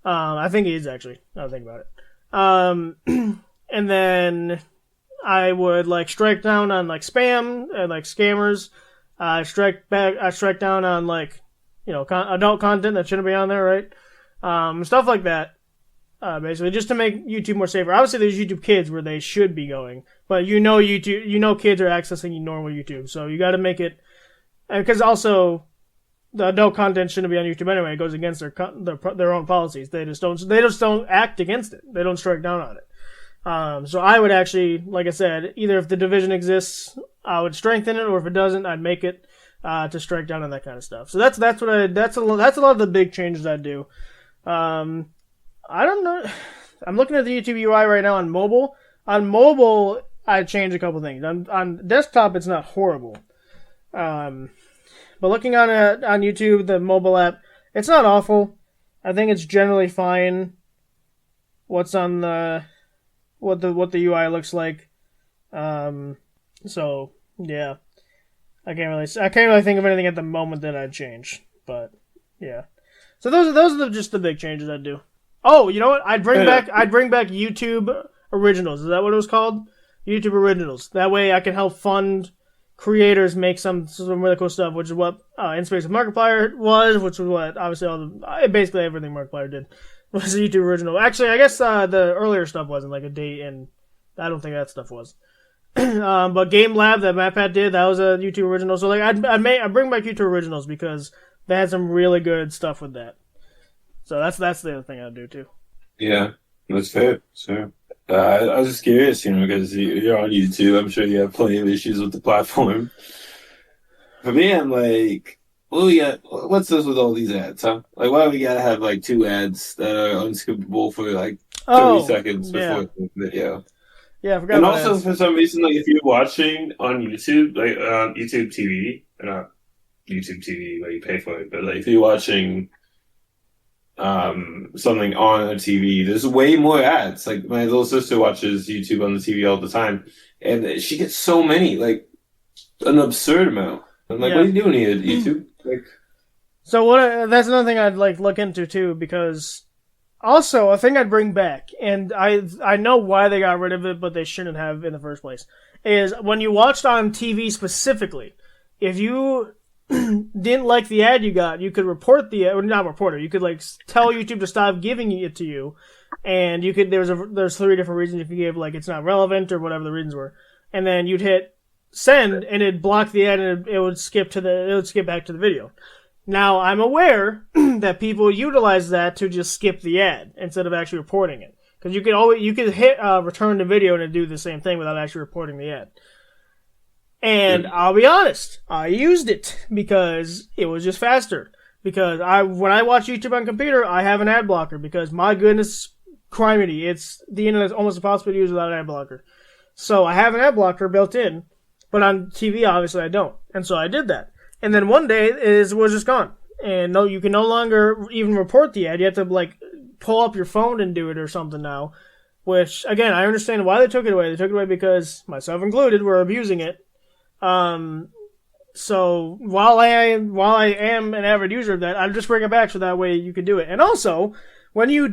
I think he is actually. Now think about it. And then I would strike down on spam and scammers. I strike down on adult content that shouldn't be on there, right? Stuff like that. Basically, just to make YouTube more safer. Obviously, there's YouTube Kids where they should be going, but YouTube, kids are accessing normal YouTube, so you got to make it. Because also, the adult content shouldn't be on YouTube anyway. It goes against their own policies. They just don't act against it. They don't strike down on it. So I would actually, like I said, either if the division exists, I would strengthen it, or if it doesn't, I'd make it. To strike down on that kind of stuff. So that's a lot of the big changes I'd do. I don't know. I'm looking at the YouTube UI right now on mobile. On mobile, I'd change a couple things. On desktop, it's not horrible. But looking on YouTube, the mobile app, it's not awful. I think it's generally fine. What's on what the UI looks like. So yeah. I can't really think of anything at the moment that I'd change, but yeah. So those are just the big changes I'd do. Oh, you know what? I'd bring back YouTube Originals. Is that what it was called? YouTube Originals. That way I can help fund creators make some really cool stuff, which is what InSpace with Markiplier was, which was what obviously basically everything Markiplier did was a YouTube Original. Actually, I guess the earlier stuff wasn't, like a date, and I don't think that stuff was. But Game Lab that MatPat did, that was a YouTube original. So I'd bring back YouTube originals because they had some really good stuff with that. So that's the other thing I'd do too. Yeah, that's fair. Sure. I was just curious, because you're on YouTube. I'm sure you have plenty of issues with the platform. For me, I'm like, well, yeah, what's this with all these ads, huh? Why do we gotta have 2 ads that are unskippable for 30 seconds before the video? Yeah, I forgot and about also, ads. For some reason, if you're watching on YouTube, YouTube TV, not YouTube TV where you pay for it, but if you're watching something on a TV, there's way more ads. My little sister watches YouTube on the TV all the time, and she gets so many, an absurd amount. I'm like, What are you doing here, YouTube? So that's another thing I'd look into too, because also a thing I'd bring back, and I know why they got rid of it, but they shouldn't have in the first place, is when you watched on TV specifically, if you didn't like the ad you got, you could report the ad, or not report it, you could tell YouTube to stop giving it to you, and you could there's 3 different reasons if you gave like it's not relevant or whatever the reasons were, and then you'd hit send and it'd block the ad and it would skip back to the video. Now I'm aware that people utilize that to just skip the ad instead of actually reporting it, because you could hit return to video and it'd do the same thing without actually reporting the ad. And I'll be honest, I used it because it was just faster. Because when I watch YouTube on computer, I have an ad blocker because my goodness, criminy, the internet's almost impossible to use without an ad blocker. So I have an ad blocker built in, but on TV obviously I don't. And so I did that. And then one day it was just gone. And no, you can no longer even report the ad. You have to like pull up your phone and do it or something now. Which again, I understand why they took it away. They took it away because myself included were abusing it. So while I am an avid user of that, I'll just bring it back so that way you could do it. And also, when you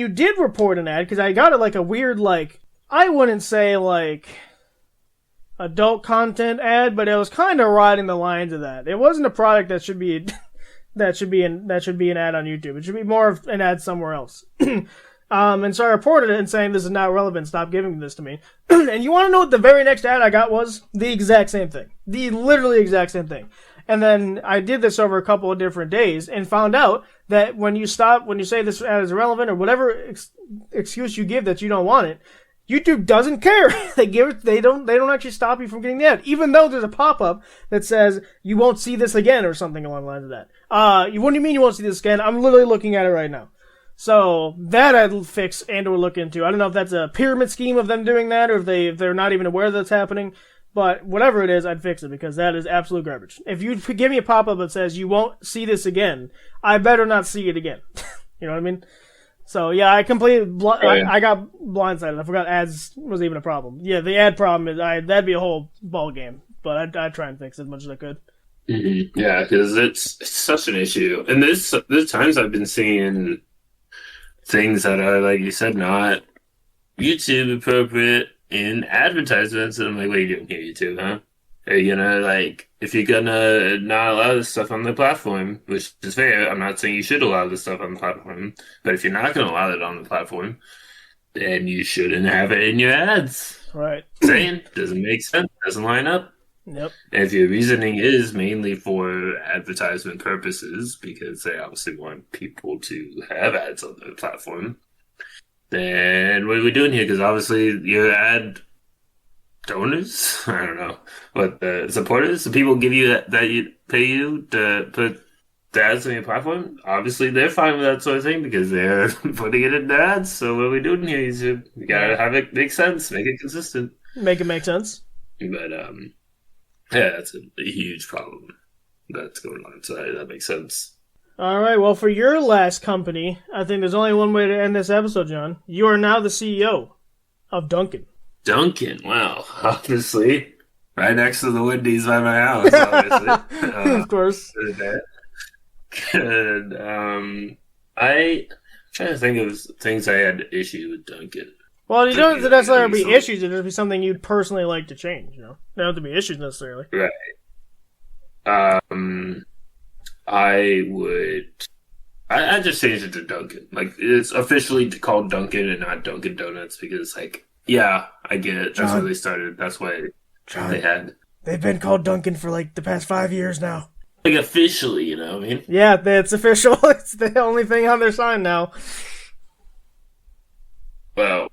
did report an ad, because I got it like a weird, like, I wouldn't say like adult content ad, but it was kind of riding the lines of that. It wasn't a product that should be an ad on YouTube. It should be more of an ad somewhere else. And so I reported it and saying this is not relevant, stop giving this to me. And you want to know what the very next ad I got was? The exact same thing. The literally exact same thing. And then I did this over a couple of different days and found out that when you say this ad is irrelevant or whatever excuse you give that you don't want it, YouTube doesn't care. They don't actually stop you from getting the ad, even though there's a pop-up that says you won't see this again or something along the lines of that. What do you mean you won't see this again? I'm literally looking at it right now. So that I'd fix and or look into. I don't know if that's a pyramid scheme of them doing that or if they're not even aware that's happening. But whatever it is, I'd fix it because that is absolute garbage. If you give me a pop-up that says you won't see this again, I better not see it again. You know what I mean? So yeah, I completely I got blindsided. I forgot ads was even a problem. Yeah, the ad problem is that'd be a whole ball game. But I'd try and fix it as much as I could. Mm-hmm. Yeah, because it's such an issue. And there's times I've been seeing things that are, like you said, not YouTube appropriate in advertisements, and I'm like, what are you doing here, YouTube, huh? Are you gonna, like, if you're gonna not allow this stuff on the platform, which is fair, I'm not saying you should allow this stuff on the platform, but if you're not gonna allow it on the platform, then you shouldn't have it in your ads. Right. Saying, doesn't make sense, doesn't line up. Yep. And if your reasoning is mainly for advertisement purposes, because they obviously want people to have ads on their platform, then what are we doing here? Because obviously your ad donors, I don't know, what the supporters, the people give you that you pay you to put the ads on your platform, obviously they're fine with that sort of thing because they're putting it in the ads. So what are we doing here? You gotta have it make sense, make it consistent. Make it make sense. But, yeah, that's a huge problem that's going on. So that makes sense. All right. Well, for your last company, I think there's only one way to end this episode, John. You are now the CEO of Dunkin'. Dunkin', wow. Obviously. Right next to the Wendy's by my house, obviously. Of course. Good. I'm trying to think of things I had issue with Dunkin'. Well, you don't necessarily be issues. It'd just be something you'd personally like to change, you know? They don't have to be issues necessarily. Right. I just changed it to Dunkin'. Like, it's officially called Dunkin' and not Dunkin' Donuts because, like, yeah, I get it. That's where they started. That's why they had. They've been called Dunkin' for, like, the past 5 years now. Like, officially, you know what I mean? Yeah, it's official. It's the only thing on their sign now. Well,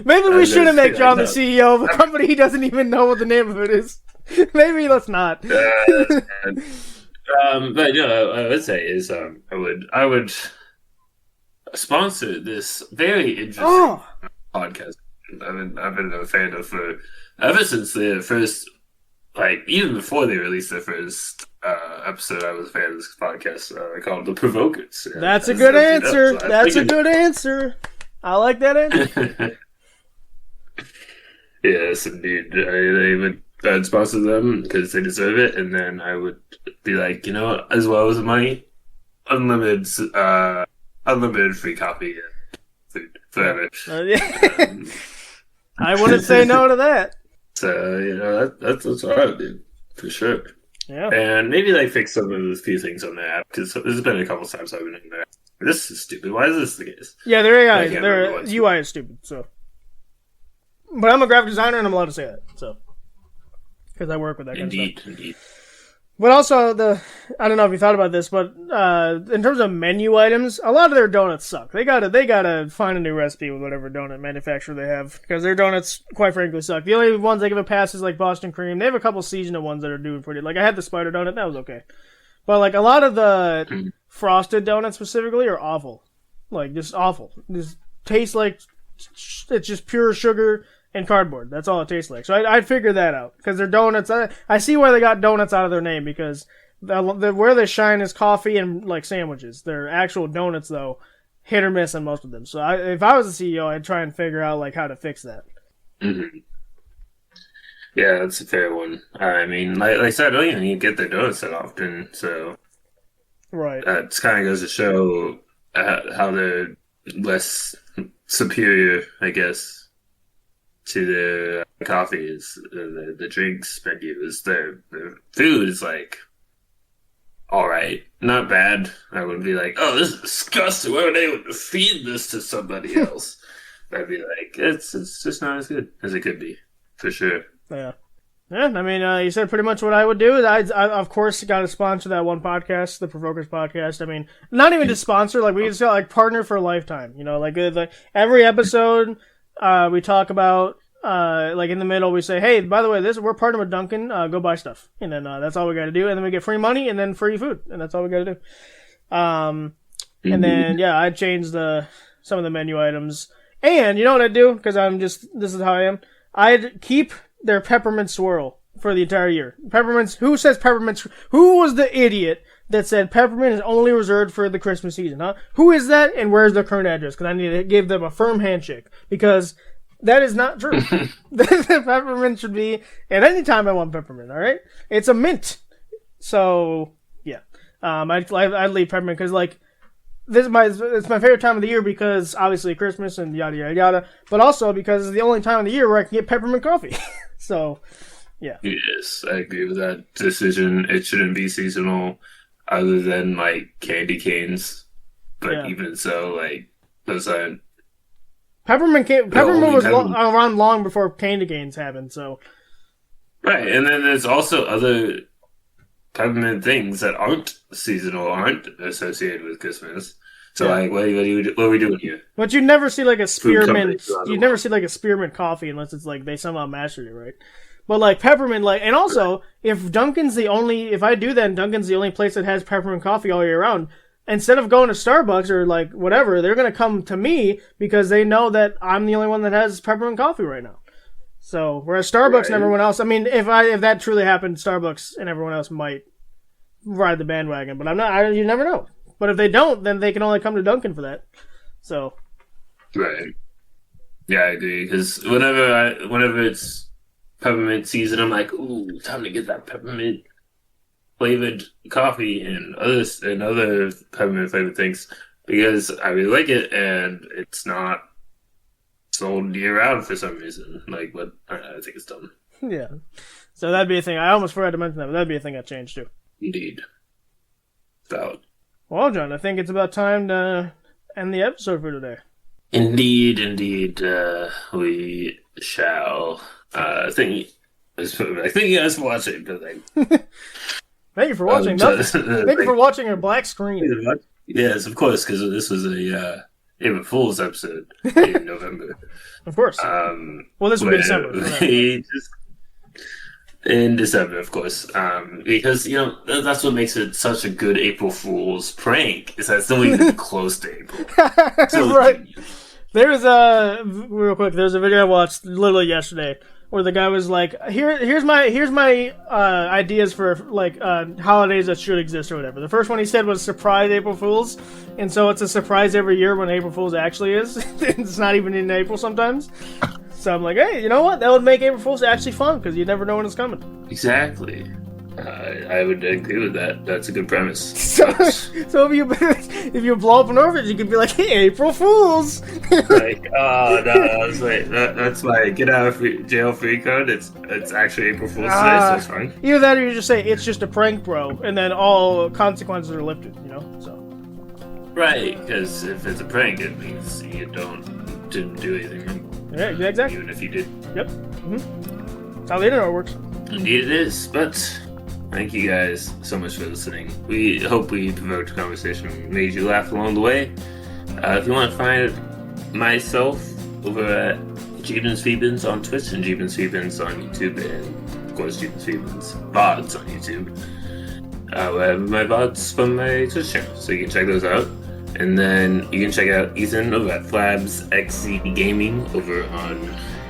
maybe we shouldn't make John the CEO of a company he doesn't even know what the name of it is. Maybe let's not. But no, I would say is I would sponsor this very interesting podcast. I've been a fan of for ever since the first, like even before they released their first episode. I was a fan of this podcast called The Provokers. That's a good answer. That's a good answer. I like that answer. Yes, indeed. I'd sponsor them because they deserve it, and then I would be like, you know, as well as money, unlimited free coffee and food forever. I wouldn't say no to that. So you know that's what I would do for sure. Yeah. And maybe like fix some of those few things on the app, because there's been a couple times I've been in there. This is stupid. Why is this the case? Yeah, their UI is stupid. So, but I'm a graphic designer and I'm allowed to say that. So, because I work with that kind of stuff. Indeed. But also I don't know if you thought about this, but in terms of menu items, a lot of their donuts suck. They gotta find a new recipe with whatever donut manufacturer they have, because their donuts, quite frankly, suck. The only ones they give a pass is like Boston Cream. They have a couple seasonal ones that are doing pretty. Like I had the spider donut, that was okay. But like a lot of the frosted donuts specifically are awful. Like just awful. Just tastes like it's just pure sugar and cardboard. That's all it tastes like. So I'd figure that out, because their donuts. I see why they got donuts out of their name, because where they shine is coffee and like sandwiches. Their actual donuts, though, hit or miss on most of them. So if I was a CEO, I'd try and figure out like how to fix that. Mm-hmm. Yeah, that's a fair one. I mean, like I said, I don't even get their donuts that often, so right. That kind of goes to show how they're less superior, I guess, to the coffee is the drinks menu. Is their food is like all right, not bad. I wouldn't be like, oh, this is disgusting. Why would they feed this to somebody else? I'd be like, it's just not as good as it could be, for sure. Yeah. Yeah, I mean, you said pretty much what I would do. I of course, got to sponsor that one podcast, the Provokers podcast. I mean, not even to sponsor, like, we just got, like, partner for a lifetime. You know, like every episode, we talk about, like, in the middle, we say, hey, by the way, we're partnered with Dunkin', go buy stuff. And then, that's all we got to do. And then we get free money and then free food. And that's all we got to do. And then, yeah, I'd change some of the menu items. And you know what I'd do? Because this is how I am. I'd keep their peppermint swirl for the entire year. Peppermints, who says peppermints? Who was the idiot that said peppermint is only reserved for the Christmas season, huh? Who is that, and where's their current address? Because I need to give them a firm handshake, because that is not true. The peppermint should be at any time I want peppermint, alright? It's a mint. So, yeah. I'd leave peppermint, because, like, it's my favorite time of the year, because obviously Christmas and yada yada yada, but also because it's the only time of the year where I can get peppermint coffee. So, yeah. Yes, I agree with that decision. It shouldn't be seasonal, other than like candy canes. But yeah. Even so, like those aren't. Peppermint was around long before candy canes happened. So. Right, and then there's also other peppermint things that aren't seasonal, aren't associated with Christmas. So, yeah. Like, what are we doing here? But you'd never see, like, a spearmint... You'd never see, like, a spearmint coffee unless it's, like, they somehow mastered it, right? But, like, peppermint, like... And also, if Dunkin's the only... If I do that and Dunkin's the only place that has peppermint coffee all year round, instead of going to Starbucks or, like, whatever, they're going to come to me because they know that I'm the only one that has peppermint coffee right now. So, whereas Starbucks and everyone else... I mean, if that truly happened, Starbucks and everyone else might ride the bandwagon. But you never know. But if they don't, then they can only come to Dunkin' for that. So, right, yeah, I agree. Because whenever it's peppermint season, I'm like, ooh, time to get that peppermint flavored coffee and other peppermint flavored things, because I really like it, and it's not sold year round for some reason. Like, what? I think it's dumb. Yeah, so that'd be a thing. I almost forgot to mention that, but that'd be a thing I'd change too. Indeed, valid. Well, John, I think it's about time to end the episode for today. Indeed, we shall. Thank you guys for watching. Thank you for watching. Thank you for watching our black screen. Yes, of course, because this was a April Fool's episode in November. Of course. Well, this will be December. In December, of course, because that's what makes it such a good April Fool's prank, is that it's not even close to April. So, right. There's real quick. There's a video I watched literally yesterday where the guy was like, "Here's my ideas for like holidays that should exist or whatever." The first one he said was surprise April Fools, and so it's a surprise every year when April Fool's actually is. It's not even in April sometimes. So I'm like, hey, you know what? That would make April Fool's actually fun, because you never know when it's coming. Exactly. I would agree with that. That's a good premise. So if you blow up an orphanage, you could be like, "Hey, April Fools!" Like, oh no, I was like, that's my get out of jail free card. It's actually April Fool's Day, so it's fine. Either that, or you just say it's just a prank, bro, and then all consequences are lifted. So. Right, because if it's a prank, it means you didn't do anything wrong. Yeah, exactly. Even if you did. Yep. That's how the internet works. Indeed it is, but thank you guys so much for listening. We hope we provoked a conversation and made you laugh along the way. If you want to find myself over at Jeebins Phoebins on Twitch and Jeebins Phoebins on YouTube, and of course Jeebins Phoebins VODs on YouTube. I have my VODs from my Twitch channel, so you can check those out. And then you can check out Ethan over at Flabs XZ Gaming over on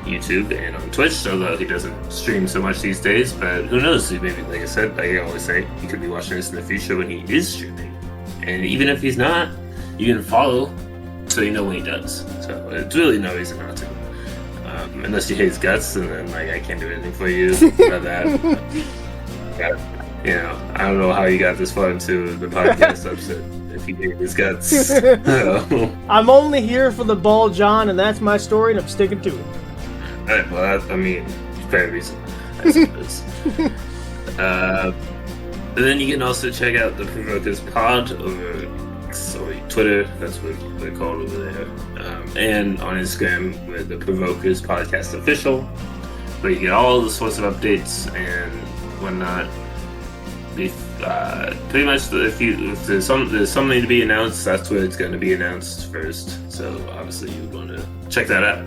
YouTube and on Twitch, although he doesn't stream so much these days, but who knows, maybe, like I said, like I always say, you could be watching this in the future when he is streaming. And even if he's not, you can follow so you know when he does. So it's really no reason not to. Unless you hate his guts, and then like I can't do anything for you about that. Yeah, I don't know how you got this far into the podcast episode. If you hate his guts. I'm only here for the ball, John, and that's my story, and I'm sticking to it. Alright, well, fair reason, I suppose. And then you can also check out the Provokers Pod over Twitter, that's what they're called over there, and on Instagram with the Provokers Podcast Official, where you get all the sorts of updates and whatnot. Pretty much, if there's something to be announced, that's where it's going to be announced first. So obviously you want to check that out.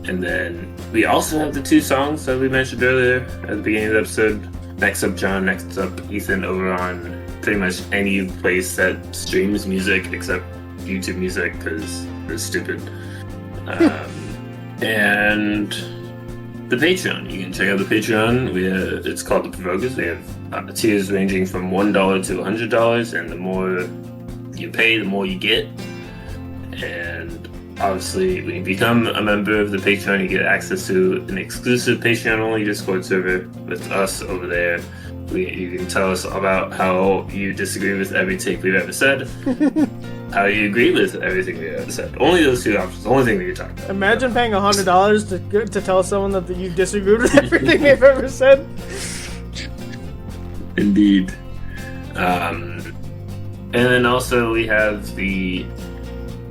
And then we also have the 2 songs that we mentioned earlier at the beginning of the episode. Next up John, next up Ethan over on pretty much any place that streams music except YouTube Music because they're stupid. And the Patreon. You can check out the Patreon. It's called the Provokers. We have tiers ranging from $1 to $100, and the more you pay, the more you get. And obviously, when you become a member of the Patreon, you get access to an exclusive Patreon-only Discord server with us over there. You can tell us about how you disagree with every take we've ever said, how you agree with everything we've ever said. Only those 2 options. The only thing that you're talking about. Imagine paying $100 to tell someone that you disagreed with everything they've ever said. Indeed. And then also we have the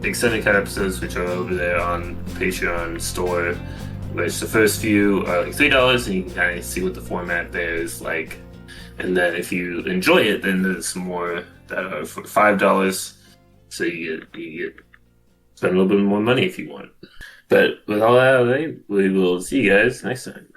extended cut episodes, which are over there on Patreon store, which the first few are like $3, and you can kind of see what the format there is like. And then if you enjoy it, then there's some more that are for $5. So you get spend a little bit more money if you want. But with all that out of the way, we will see you guys next time.